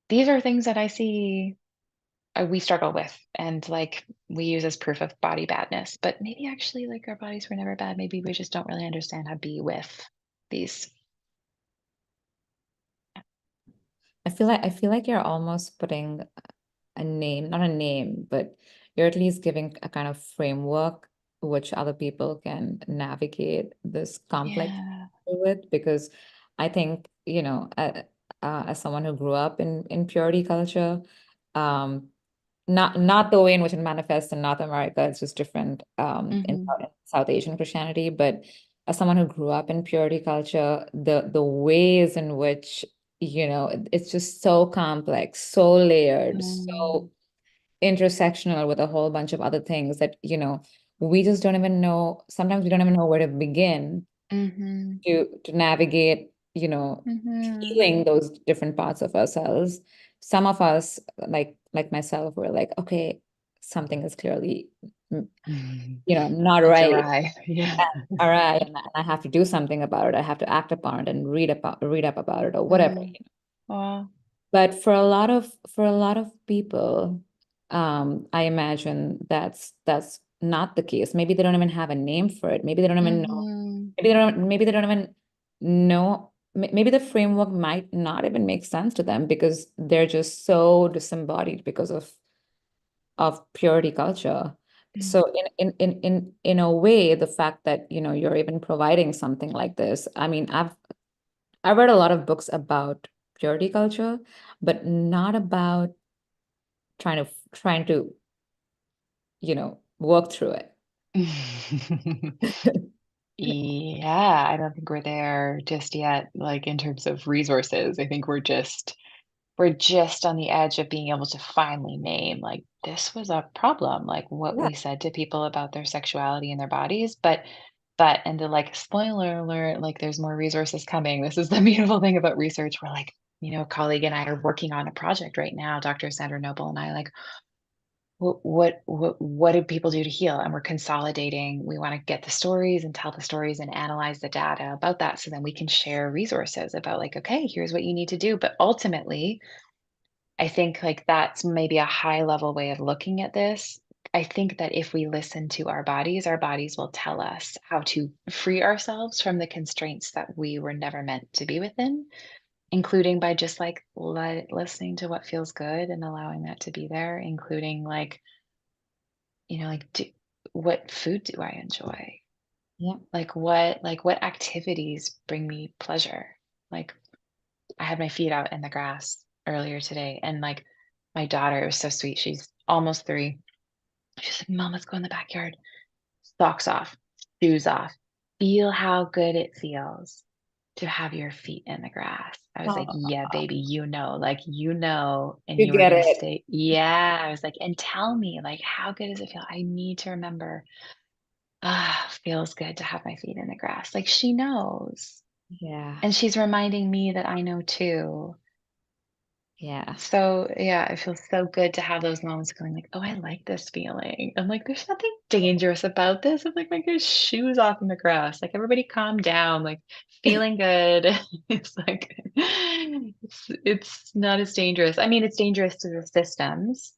Speaker 2: these are things that I see we struggle with and like we use as proof of body badness, but maybe actually like our bodies were never bad. Maybe we just don't really understand how to be with these.
Speaker 3: I feel like you're almost putting a name, not a name, but you're at least giving a kind of framework which other people can navigate this complex
Speaker 2: Yeah.
Speaker 3: with. Because I think, as someone who grew up in purity culture, um, not the way in which it manifests in North America, it's just different in
Speaker 2: Mm-hmm.
Speaker 3: South Asian Christianity. But as someone who grew up in purity culture, the ways in which, it's just so complex, so layered,
Speaker 2: Mm.
Speaker 3: so intersectional with a whole bunch of other things that, we just don't even know. Sometimes we don't even know where to begin
Speaker 2: Mm-hmm.
Speaker 3: to navigate,
Speaker 2: Mm-hmm.
Speaker 3: healing those different parts of ourselves. Some of us, like myself, were like, okay, something is clearly, mm, not
Speaker 2: It's
Speaker 3: right.
Speaker 2: awry. Yeah.
Speaker 3: All right, and I have to do something about it. I have to act upon it and read up about it or whatever.
Speaker 2: Mm. Well,
Speaker 3: But for a lot of people, I imagine that's not the case. Maybe they don't even have a name for it. Maybe they don't even know.
Speaker 2: mm-hmm.
Speaker 3: Maybe they don't even know. Maybe the framework might not even make sense to them because they're just so disembodied because of purity culture.
Speaker 2: Mm.
Speaker 3: So in a way, the fact that you're even providing something like this, I mean, I've read a lot of books about purity culture, but not about trying to work through it.
Speaker 2: Yeah, I don't think we're there just yet, like in terms of resources. I think we're just on the edge of being able to finally name like this was a problem, like what
Speaker 3: Yeah.
Speaker 2: we said to people about their sexuality and their bodies. And the like spoiler alert, like there's more resources coming. This is the beautiful thing about research. We're like, a colleague and I are working on a project right now, Dr. Sandra Noble and I, like what do people do to heal? And we're consolidating. We want to get the stories and tell the stories and analyze the data about that, so then we can share resources about like, okay, here's what you need to do. But ultimately, I think like that's maybe a high level way of looking at this. I think that if we listen to our bodies will tell us how to free ourselves from the constraints that we were never meant to be within, including by just like listening to what feels good and allowing that to be there, including like, like what food do I enjoy?
Speaker 3: Yeah.
Speaker 2: Like what activities bring me pleasure? Like I had my feet out in the grass earlier today, and like my daughter, it was so sweet. She's almost 3. She's like, Mom, let's go in the backyard. Socks off, shoes off. Feel how good it feels to have your feet in the grass. I was like,
Speaker 3: Oh,
Speaker 2: yeah, baby, and
Speaker 3: you
Speaker 2: you were
Speaker 3: get
Speaker 2: gonna
Speaker 3: it.
Speaker 2: stay. Yeah. I was like, and tell me, like, how good does it feel? I need to remember. Feels good to have my feet in the grass. Like she knows.
Speaker 3: Yeah.
Speaker 2: And she's reminding me that I know too.
Speaker 3: Yeah.
Speaker 2: So yeah, it feels so good to have those moments going like, oh, I like this feeling. I'm like, there's nothing dangerous about this. I'm like, my good shoes off in the grass. Like everybody calm down, like feeling good. It's like it's not as dangerous. I mean, it's dangerous to the systems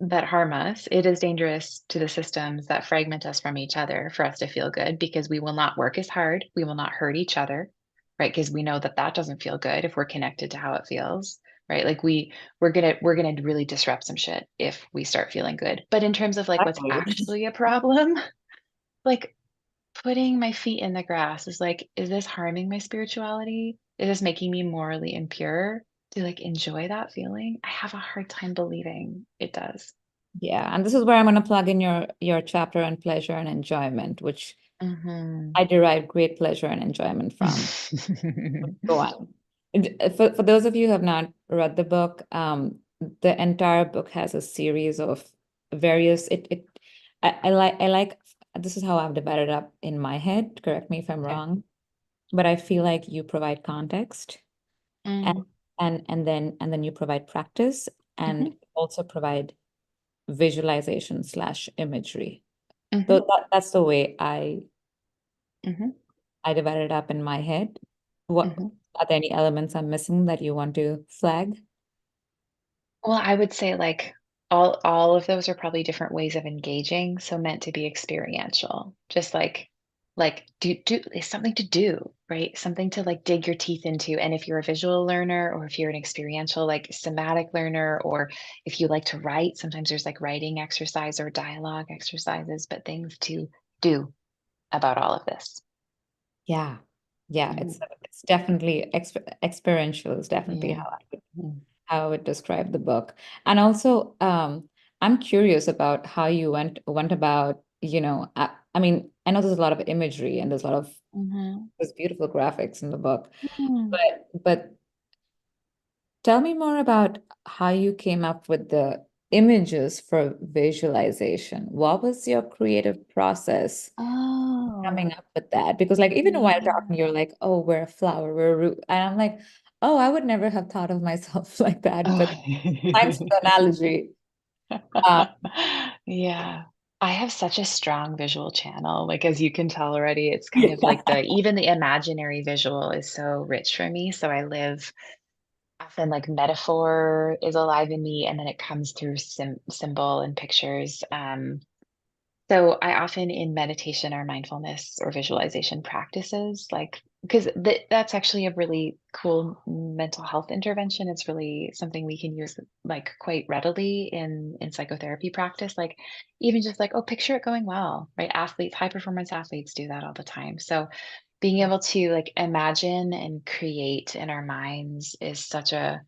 Speaker 2: that harm us. It is dangerous to the systems that fragment us from each other for us to feel good, because we will not work as hard. We will not hurt each other, right? Because we know that that doesn't feel good if we're connected to how it feels, right? Like we're gonna really disrupt some shit if we start feeling good. But in terms of like what's
Speaker 3: Exactly.
Speaker 2: actually a problem, like putting my feet in the grass is like, is this harming my spirituality? Is this making me morally impure? To like enjoy that feeling? I have a hard time believing it does.
Speaker 3: Yeah. And this is where I'm going to plug in your chapter on pleasure and enjoyment, which
Speaker 2: Mhm.
Speaker 3: I derive great pleasure and enjoyment from. Go on. For those of you who have not read the book, the entire book has a series of various I like this is how I've divided up in my head. Correct me if I'm
Speaker 2: Okay.
Speaker 3: wrong, but I feel like you provide context and
Speaker 2: Mm,
Speaker 3: and then you provide practice and
Speaker 2: mhm,
Speaker 3: also provide visualization slash imagery. So
Speaker 2: mhm,
Speaker 3: that's the way
Speaker 2: mhm,
Speaker 3: I divided it up in my head. What
Speaker 2: mhm.
Speaker 3: are there any elements I'm missing that you want to flag?
Speaker 2: Well, I would say like all of those are probably different ways of engaging, so meant to be experiential. Just like do it's something to do, right? Something to like dig your teeth into. And if you're a visual learner, or if you're an experiential like somatic learner, or if you like to write, sometimes there's like writing exercise or dialogue exercises, but things to do about all of this.
Speaker 3: Yeah. Yeah,
Speaker 2: Mhm.
Speaker 3: it's definitely experiential is definitely
Speaker 2: Yeah.
Speaker 3: how I would describe the book. And also, I'm curious about how you went about, I mean, I know there's a lot of imagery and
Speaker 2: Mhm.
Speaker 3: there's beautiful graphics in the book,
Speaker 2: Mm.
Speaker 3: but tell me more about how you came up with the images for visualization. What was your creative process
Speaker 2: Oh,
Speaker 3: coming up with that? Because like even while
Speaker 2: yeah.
Speaker 3: talking, you're like, oh, we're a flower, we're a root. And I'm like, oh, I would never have thought of myself like that.
Speaker 2: Oh.
Speaker 3: But thanks for the analogy. Uh,
Speaker 2: Yeah. I have such a strong visual channel. Like, as you can tell already, it's kind of
Speaker 3: yeah.
Speaker 2: like even the imaginary visual is so rich for me. So I live often like metaphor is alive in me, and then it comes through symbol and pictures. So I often in meditation or mindfulness or visualization practices, like because that's actually a really cool mental health intervention. It's really something we can use like quite readily in psychotherapy practice. Like even just like, oh, picture it going well, right? Athletes, high performance athletes do that all the time. So being able to like imagine and create in our minds is such a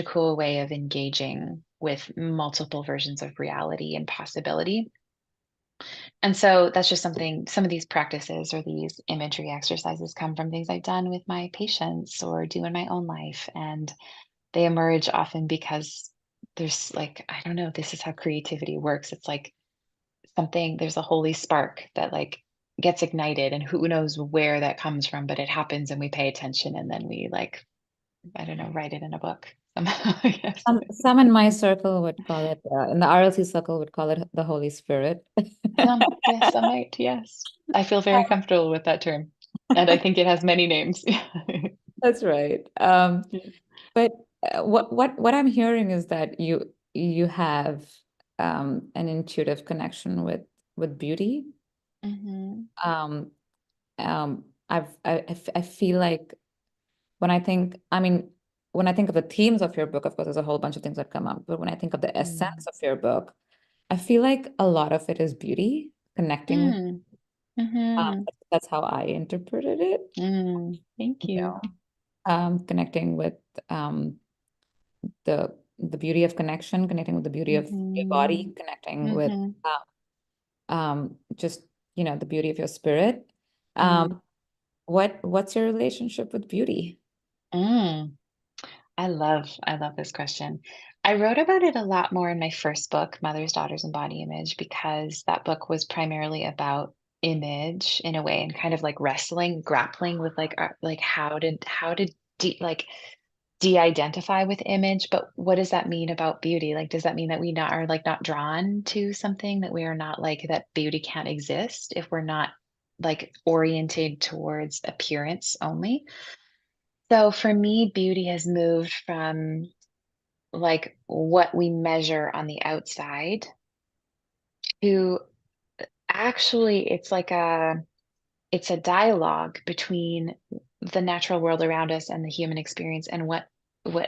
Speaker 2: cool way of engaging with multiple versions of reality and possibility. And so that's just something, some of these practices or these imagery exercises come from things I've done with my patients or do in my own life. And they emerge often because there's like, I don't know, this is how creativity works. It's like something, there's a holy spark that like gets ignited, and who knows where that comes from, but it happens and we pay attention, and then we like, I don't know, write it in a book. Yes.
Speaker 3: Some in my circle would call it, in the RLC circle would call it the Holy Spirit.
Speaker 2: Yes, some might. Yes. I feel very comfortable with that term. And I think it has many names.
Speaker 3: That's right. But what I'm hearing is that you have an intuitive connection with beauty.
Speaker 2: Hmm.
Speaker 3: Um, I feel like when I think, I mean, when I think of the themes of your book, of course, there's a whole bunch of things that come up. But when I think of the essence
Speaker 2: Mm.
Speaker 3: of your book, I feel like a lot of it is beauty, connecting with.
Speaker 2: Mm. Hmm.
Speaker 3: That's how I interpreted it.
Speaker 2: Mm. Thank
Speaker 3: You
Speaker 2: you.
Speaker 3: know, connecting with um, the beauty of connection, connecting with the beauty of your
Speaker 2: Hmm.
Speaker 3: body, connecting with
Speaker 2: Hmm.
Speaker 3: just the beauty of your spirit. Um,
Speaker 2: Mm.
Speaker 3: what's your relationship with beauty?
Speaker 2: Mm. I love this question. I wrote about it a lot more in my first book, Mothers, Daughters, and Body Image, because that book was primarily about image in a way and kind of like wrestling, grappling with like how to de-identify with image, but what does that mean about beauty? Like, does that mean that we not are like not drawn to something, that we are not like that beauty can't exist if we're not like oriented towards appearance only? So for me, beauty has moved from like what we measure on the outside to actually it's a dialogue between the natural world around us and the human experience and what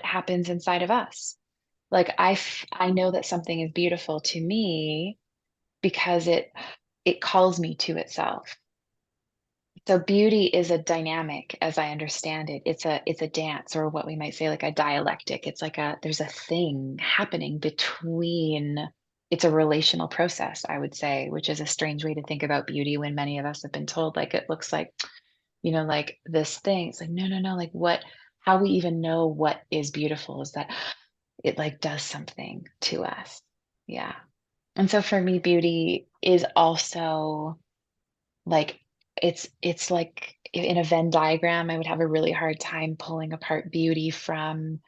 Speaker 2: happens inside of us. Like I know that something is beautiful to me because it calls me to itself. So beauty is a dynamic, as I understand it. It's a dance, or what we might say like a dialectic. It's like there's a thing happening between, it's a relational process, I would say, which is a strange way to think about beauty when many of us have been told like it looks like, like this thing. It's like, no, no, no, like how we even know what is beautiful is that it like does something to us. Yeah. And so for me, beauty is also like it's like in a Venn diagram, I would have a really hard time pulling apart beauty from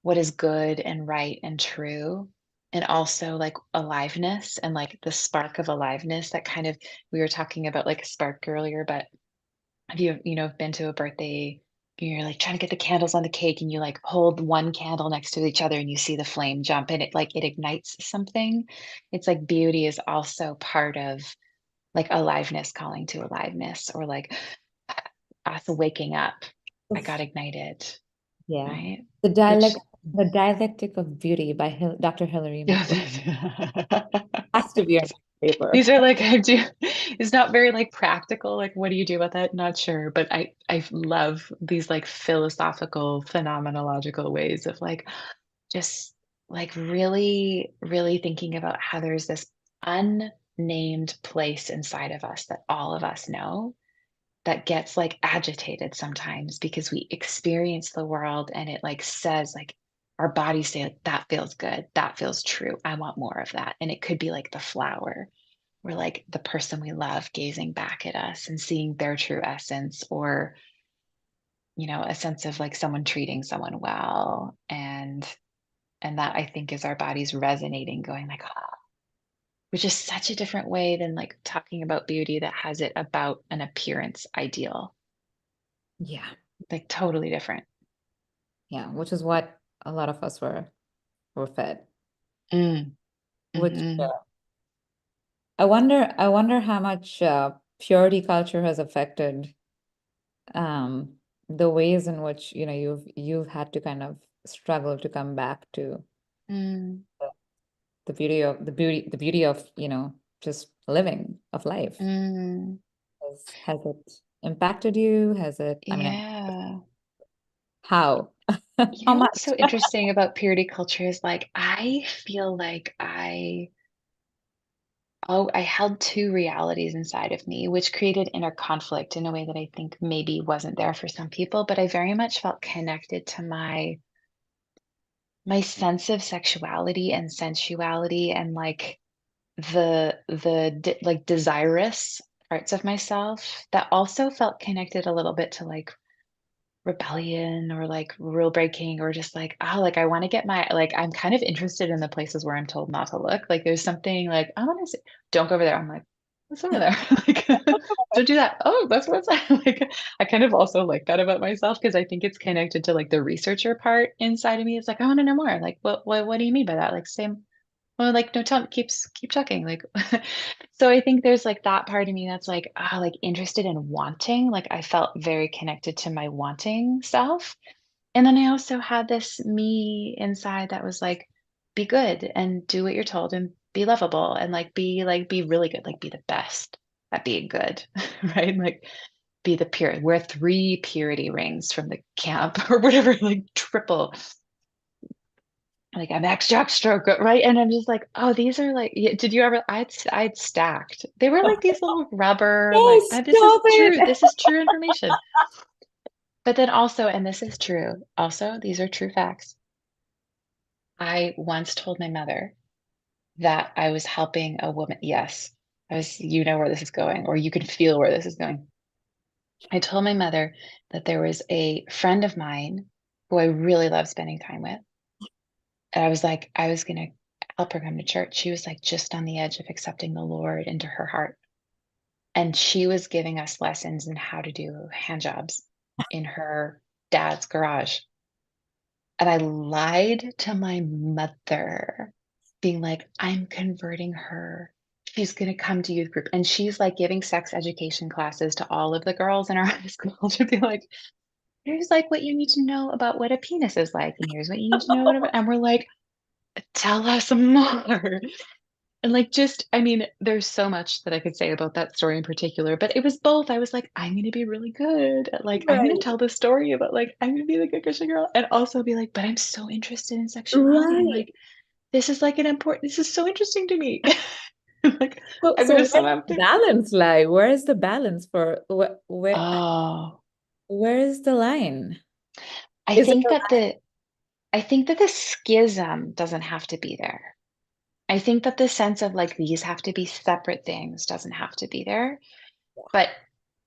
Speaker 2: what is good and right and true. And also like aliveness and like the spark of aliveness that kind of, we were talking about like a spark earlier, but have you been to a birthday, you're like trying to get the candles on the cake and you like hold one candle next to each other and you see the flame jump and it ignites something. It's like beauty is also part of like aliveness calling to aliveness, or like us waking up. I got ignited,
Speaker 3: Yeah.
Speaker 2: right?
Speaker 3: The
Speaker 2: Which
Speaker 3: the dialectic of beauty by Dr. Hilary McBride has to be on paper.
Speaker 2: these are like I do. It's not very like practical. Like, what do you do about that? Not sure, but I love these like philosophical, phenomenological ways of like just like really, really thinking about how there's this unnamed place inside of us that all of us know that gets like agitated sometimes because we experience the world and it like says like our bodies say like that feels good, that feels true, I want more of that. And it could be like the flower or like the person we love gazing back at us and seeing their true essence, or a sense of like someone treating someone well, and that I think is our bodies resonating, going like, ah, which is such a different way than like talking about beauty that has it about an appearance ideal.
Speaker 3: Yeah.
Speaker 2: Like totally different.
Speaker 3: Yeah. Which is what a lot of us were fed.
Speaker 2: Mm.
Speaker 3: Which
Speaker 2: Hmm.
Speaker 3: I wonder how much purity culture has affected um, the ways in which you've had to kind of struggle to come back to
Speaker 2: Mm.
Speaker 3: the beauty of just living of life.
Speaker 2: Mm.
Speaker 3: Has it impacted you? Has it, I mean,
Speaker 2: Yeah.
Speaker 3: how?
Speaker 2: You
Speaker 3: How
Speaker 2: know what's
Speaker 3: much?
Speaker 2: so interesting about purity culture is like I feel like I held two realities inside of me, which created inner conflict in a way that I think maybe wasn't there for some people, but I very much felt connected to my sense of sexuality and sensuality and like like desirous parts of myself that also felt connected a little bit to like rebellion or like rule breaking, or just like, oh, like I want to get my, like I'm kind of interested in the places where I'm told not to look. Like there's something like, I want to say, don't go over there. I'm like, what's over there? Like, don't do that. Oh, that's what's like. I kind of also like that about myself because I think it's connected to like the researcher part inside of me. It's like, I want to know more. Like, what do you mean by that? Like, same. Well, like, no, keep talking. Like, so I think there's like that part of me that's like, ah, like interested in wanting. Like, I felt very connected to my wanting self. And then I also had this me inside that was like, be good and do what you're told and be lovable and like, be really good, like, be the best at being good, right? Like, be the pure, wear 3 purity rings from the camp or whatever, like, triple like I'm extra good, right? And I'm just like, oh, these are like, did you ever? I'd stacked. They were like these little rubber,
Speaker 3: No,
Speaker 2: like, this is
Speaker 3: stop
Speaker 2: true.
Speaker 3: it.
Speaker 2: This is true information. But then also, and this is true, also, these are true facts. I once told my mother that I was helping a woman. Yes, I was, you know where this is going, or you can feel where this is going. I told my mother that there was a friend of mine who I really love spending time with. And I was like, I was going to help her come to church. She was like just on the edge of accepting the Lord into her heart. And she was giving us lessons in how to do hand jobs in her dad's garage. And I lied to my mother, being like, I'm converting her. She's going to come to youth group. And she's like giving sex education classes to all of the girls in our high school to be like, here's like what you need to know about what a penis is like. And here's what you need to know. And we're like, tell us more. And like, just, I mean, there's so much that I could say about that story in particular, but it was both. I was like, I'm going to be really good at like, I'm going to
Speaker 3: Right.
Speaker 2: tell this story about like, I'm going to be the good Christian girl, and also be like, but I'm so interested in sexuality. And
Speaker 3: Right.
Speaker 2: like, this is like an important, this is so interesting to me. Like,
Speaker 3: So,
Speaker 2: I'm
Speaker 3: so
Speaker 2: going to
Speaker 3: where
Speaker 2: sum
Speaker 3: does
Speaker 2: up
Speaker 3: the
Speaker 2: to,
Speaker 3: balance lie? Where is the balance for
Speaker 2: oh,
Speaker 3: where is the line?
Speaker 2: I
Speaker 3: Is it
Speaker 2: think
Speaker 3: a
Speaker 2: that the, I think that the schism doesn't have to be there. I think that the sense of like, these have to be separate things doesn't have to be there. But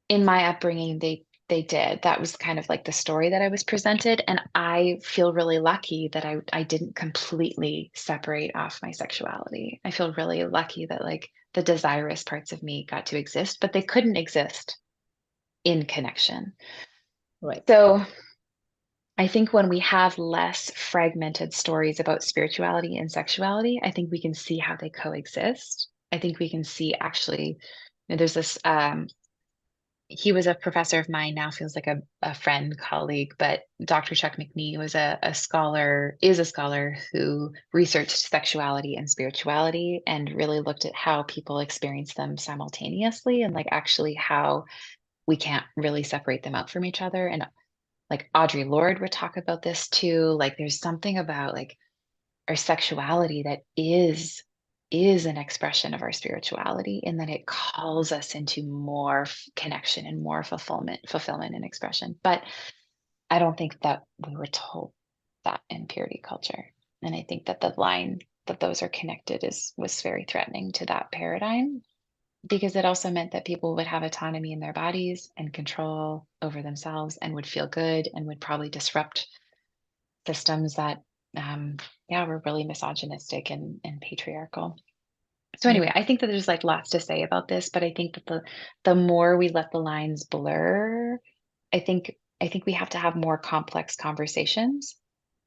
Speaker 2: in my upbringing, they did. That was kind of like the story that I was presented, and I feel really lucky that I didn't completely separate off my sexuality. I feel really lucky that like the desirous parts of me got to exist, but they couldn't exist in connection.
Speaker 3: right?
Speaker 2: So I think when we have less fragmented stories about spirituality and sexuality, I think we can see how they coexist. I think we can see actually, there's this he was a professor of mine, now feels like a friend, colleague, but Dr. Chuck McNee was a scholar, is a scholar who researched sexuality and spirituality and really looked at how people experience them simultaneously, and like actually how we can't really separate them out from each other. And like Audre Lorde would talk about this too. Like there's something about like our sexuality that is an expression of our spirituality, and that it calls us into more connection and more fulfillment and expression. But I don't think that we were told that in purity culture. And I think that the line that those are connected is was very threatening to that paradigm, because it also meant that people would have autonomy in their bodies and control over themselves and would feel good and would probably disrupt systems that yeah, were really misogynistic and patriarchal. So
Speaker 3: Yeah.
Speaker 2: anyway, I think that there's like lots to say about this, but I think that the more we let the lines blur, I think I think we have to have more complex conversations,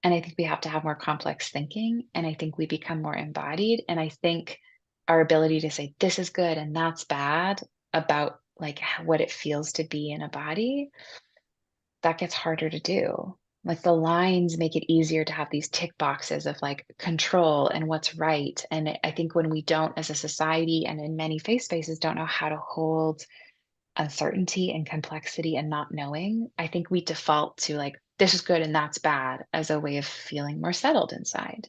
Speaker 2: and I think we have to have more complex thinking, and I think we become more embodied, and I think our ability to say this is good and that's bad about like what it feels to be in a body, that gets harder to do. Like the lines make it easier to have these tick boxes of like control and what's right. And I think when we don't, as a society and in many faith spaces, don't know how to hold uncertainty and complexity and not knowing, I think we default to like, this is good and that's bad as a way of feeling more settled inside.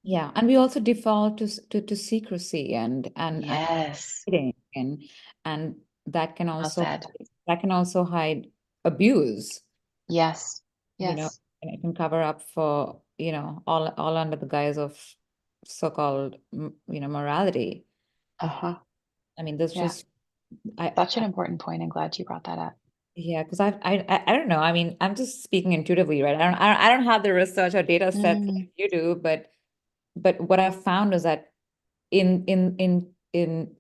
Speaker 3: Yeah, and we also default to secrecy and
Speaker 2: Yes.
Speaker 3: hiding, and
Speaker 2: Well said.
Speaker 3: that can also hide abuse.
Speaker 2: Yes.
Speaker 3: You know,
Speaker 2: Yes.
Speaker 3: and it can cover up for, all under the guise of so-called, morality.
Speaker 2: Uh-huh.
Speaker 3: I mean, there's
Speaker 2: Yeah.
Speaker 3: just I,
Speaker 2: Such an
Speaker 3: I
Speaker 2: important point. I'm glad you brought that up.
Speaker 3: Yeah, because I don't know. I mean, I'm just speaking intuitively, right? I don't have the research or data sets
Speaker 2: Mm,
Speaker 3: like you do, but what I've found is that in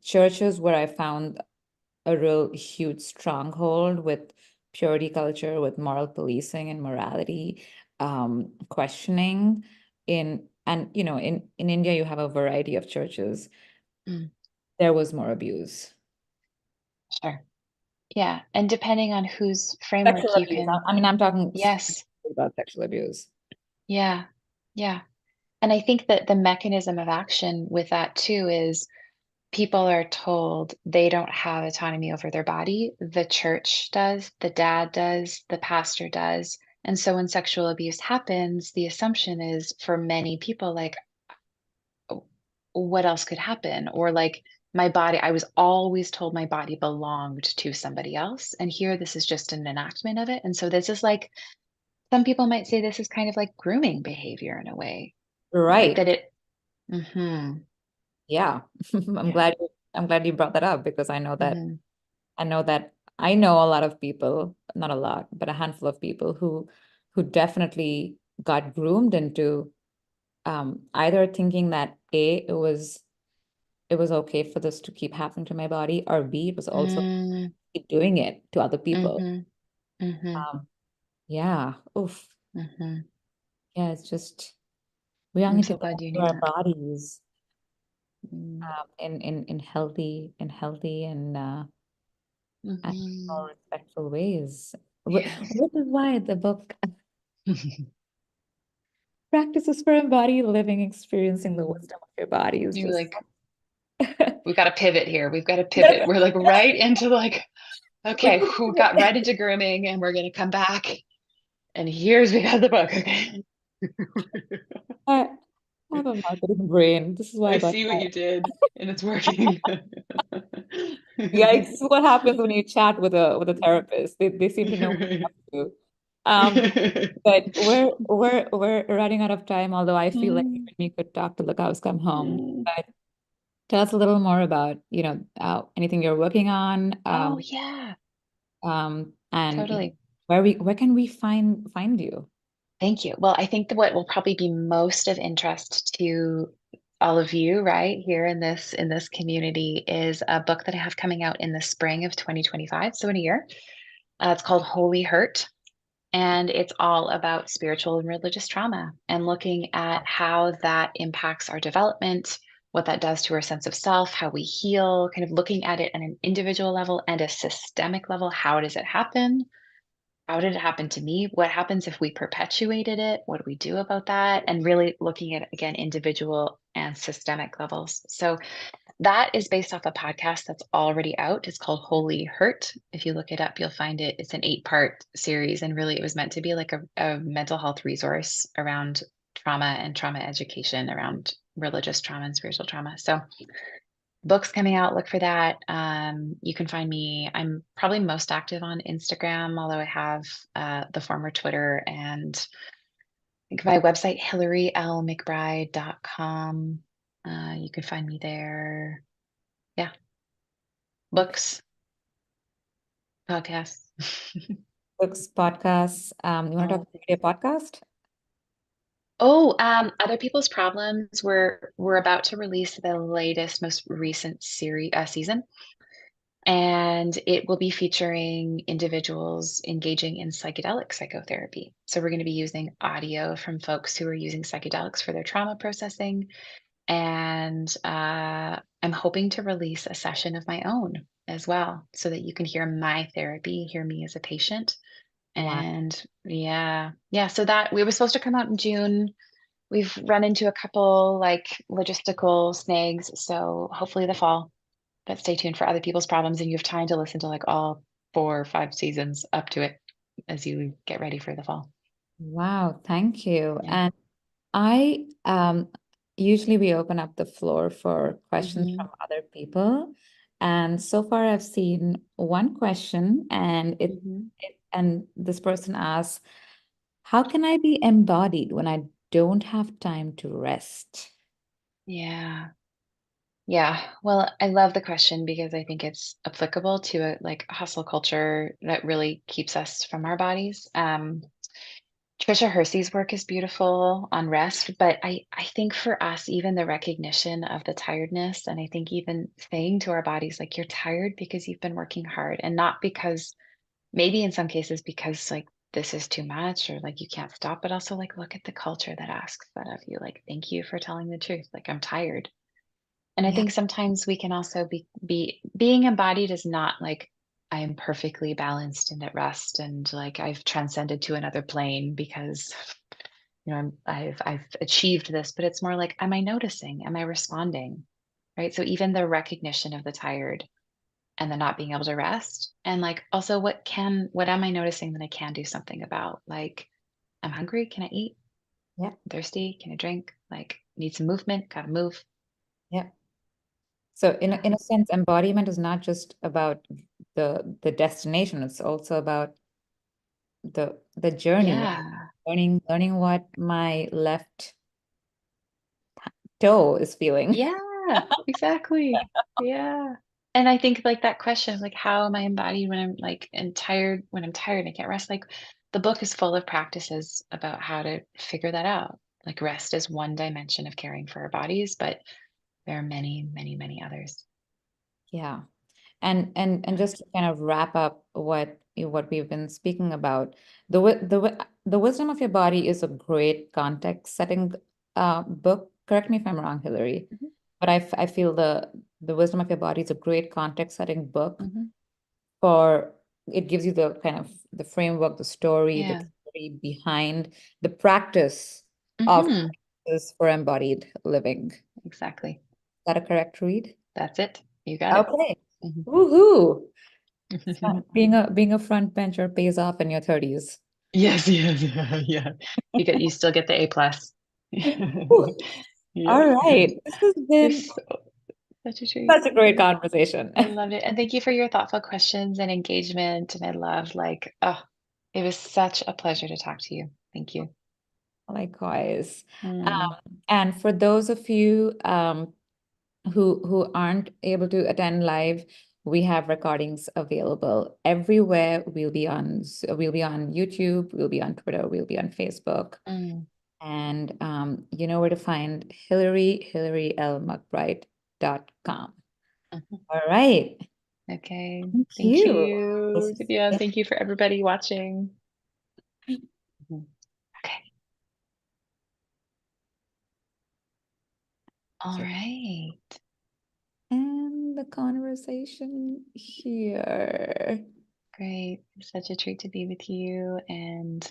Speaker 3: churches where I found a real huge stronghold with purity culture, with moral policing and morality, questioning and in India you have a variety of churches.
Speaker 2: mm,
Speaker 3: There was more abuse.
Speaker 2: sure. Yeah. And depending on whose
Speaker 3: Sexual
Speaker 2: framework you
Speaker 3: abuse.
Speaker 2: can,
Speaker 3: I mean, I'm talking
Speaker 2: yes.
Speaker 3: specifically about sexual abuse.
Speaker 2: Yeah. Yeah. And I think that the mechanism of action with that too is people are told they don't have autonomy over their body. The church does, the dad does, the pastor does. And so when sexual abuse happens, the assumption is for many people, like, "Oh, what else could happen?" Or like, my body, I was always told my body belonged to somebody else. And here, this is just an enactment of it. And so this is like, some people might say this is kind of like grooming behavior in a way, like
Speaker 3: Right.
Speaker 2: that it, hmm
Speaker 3: Yeah.
Speaker 2: yeah.
Speaker 3: I'm glad you brought that up because
Speaker 2: Hmm.
Speaker 3: I know a lot of people, not a lot, but a handful of people who definitely got groomed into either thinking that A, it was okay for this to keep happening to my body, or B, it was also
Speaker 2: Mm,
Speaker 3: keep doing it to other people.
Speaker 2: mhm, mhm,
Speaker 3: Um, yeah. Oof.
Speaker 2: mhm.
Speaker 3: Yeah, it's just we all
Speaker 2: I'm
Speaker 3: need to
Speaker 2: so
Speaker 3: get
Speaker 2: glad you
Speaker 3: into
Speaker 2: knew
Speaker 3: our
Speaker 2: that.
Speaker 3: bodies
Speaker 2: Mm,
Speaker 3: in healthy and all
Speaker 2: mhm.
Speaker 3: respectful ways.
Speaker 2: Yes.
Speaker 3: Which is why the book Practices for Embodied Living, Experiencing the
Speaker 2: Mm.
Speaker 3: Wisdom of Your Body is
Speaker 2: You're
Speaker 3: just
Speaker 2: like, we've got to pivot here. We've got to
Speaker 3: No,
Speaker 2: pivot. We're like right into like,
Speaker 3: we
Speaker 2: okay,
Speaker 3: can
Speaker 2: we
Speaker 3: do
Speaker 2: got
Speaker 3: it.
Speaker 2: right into grooming and we're going to come back. And here's we got the book. Okay.
Speaker 3: I have a marketing brain. This is why I
Speaker 2: I
Speaker 3: got
Speaker 2: see what
Speaker 3: fired.
Speaker 2: you did and it's working.
Speaker 3: Yeah, it's what happens when you chat with a therapist. They seem to know what
Speaker 2: Right.
Speaker 3: to do. But we're running out of time, although I feel like you
Speaker 2: Mm,
Speaker 3: and me could talk till the cows come home.
Speaker 2: mm.
Speaker 3: But tell us a little more about, anything you're working on,
Speaker 2: Oh, yeah,
Speaker 3: and
Speaker 2: totally.
Speaker 3: where can we find you?
Speaker 2: Thank you. Well, I think that what will probably be most of interest to all of you right here in this community is a book that I have coming out in the spring of 2025, so in a year. It's called Holy Hurt, and it's all about spiritual and religious trauma and looking at how that impacts our development, what that does to our sense of self, how we heal, kind of looking at it at an individual level and a systemic level. How does it happen? How did it happen to me? What happens if we perpetuated it? What do we do about that? And really looking at, again, individual and systemic levels. So that is based off a podcast that's already out. It's called Holy Hurt. If you look it up, you'll find it. It's an 8-part series. And really, it was meant to be like a mental health resource around trauma and trauma education around religious trauma and spiritual trauma. So books coming out, look for that. You can find me, I'm probably most active on Instagram, although I have the former Twitter, and I think my website, HillaryLMcBride.com. You can find me there. Yeah,
Speaker 3: Okay.
Speaker 2: books, podcasts.
Speaker 3: Books, podcasts. You want to talk
Speaker 2: Oh,
Speaker 3: about your podcast?
Speaker 2: oh, other people's problems. We're about to release the latest, most recent series season. And it will be featuring individuals engaging in psychedelic psychotherapy. So we're going to be using audio from folks who are using psychedelics for their trauma processing. And I'm hoping to release a session of my own as well so that you can hear my therapy, hear me as a patient.
Speaker 3: Wow.
Speaker 2: And yeah, yeah. So that we were supposed to come out in June. We've run into a couple like logistical snags. So hopefully the fall, but stay tuned for other people's problems, and you have time to listen to like all 4 or 5 seasons up to it as you get ready for the fall.
Speaker 3: Wow, thank you.
Speaker 2: Yeah.
Speaker 3: And I usually we open up the floor for questions
Speaker 2: Hmm.
Speaker 3: from other people. And so far I've seen one question and
Speaker 2: Hmm.
Speaker 3: and this person asks, how can I be embodied when I don't have time to rest?
Speaker 2: Yeah. Yeah. Well, I love the question because I think it's applicable to a like hustle culture that really keeps us from our bodies. Trisha Hersey's work is beautiful on rest, but I think for us, even the recognition of the tiredness, and I think even saying to our bodies, like, you're tired because you've been working hard, and not because maybe in some cases because like this is too much or like you can't stop, but also like look at the culture that asks that of you. Like, thank you for telling the truth. Like, I'm tired. And I
Speaker 3: Yeah.
Speaker 2: think sometimes we can also be being embodied is not like I am perfectly balanced and at rest and like I've transcended to another plane because I've achieved this, but it's more like, am I noticing? Am I responding? Right. So even the recognition of the tired and the not being able to rest. And like also what am I noticing that I can do something about? Like, I'm hungry, can I eat?
Speaker 3: Yeah.
Speaker 2: Thirsty, can I drink? Like, need some movement, gotta move.
Speaker 3: Yeah. So in
Speaker 2: Yeah.
Speaker 3: a sense, embodiment is not just about the destination, it's also about the journey, right?
Speaker 2: Yeah.
Speaker 3: Learning what my left toe is feeling.
Speaker 2: Yeah, exactly. Yeah. And I think like that question of like how am I embodied when I'm like and tired when I'm tired and I can't rest? Like the book is full of practices about how to figure that out. Like rest is one dimension of caring for our bodies, but there are many, many, many others.
Speaker 3: Yeah. And just to kind of wrap up what we've been speaking about, the wisdom of your body is a great context setting book. Correct me if I'm wrong, Hillary,
Speaker 2: Mhm,
Speaker 3: but I feel the wisdom of your body is a great context setting book
Speaker 2: mhm.
Speaker 3: for it gives you the kind of the framework, the story, the
Speaker 2: Yeah.
Speaker 3: theory behind the practice of
Speaker 2: Hmm.
Speaker 3: this for embodied living. Is
Speaker 2: Exactly.
Speaker 3: that a correct read?
Speaker 2: That's it. You got it.
Speaker 3: Okay.
Speaker 2: Mhm.
Speaker 3: Woohoo. Being a front bencher pays off in your 30s.
Speaker 2: Yes, yes, yeah, yeah. You still get the A plus.
Speaker 3: Whew.
Speaker 2: Yes,
Speaker 3: All
Speaker 2: yes.
Speaker 3: right. This has been
Speaker 2: It's such a treat.
Speaker 3: such a great conversation.
Speaker 2: I loved it. And thank you for your thoughtful questions and engagement. And I love like, oh, it was such a pleasure to talk to you. Thank you.
Speaker 3: Likewise.
Speaker 2: Mm,
Speaker 3: And for those of you who aren't able to attend live, we have recordings available everywhere. We'll be on YouTube, we'll be on Twitter, we'll be on Facebook.
Speaker 2: mm,
Speaker 3: And you know where to find Hillary, HillaryLMcBride.com.
Speaker 2: mhm.
Speaker 3: All right.
Speaker 2: Okay.
Speaker 3: Thank
Speaker 2: Thank
Speaker 3: you.
Speaker 2: you. Yeah, thank you for everybody watching. Mhm. Okay. All right.
Speaker 3: And the conversation here.
Speaker 2: Great. It's such a treat to be with you. And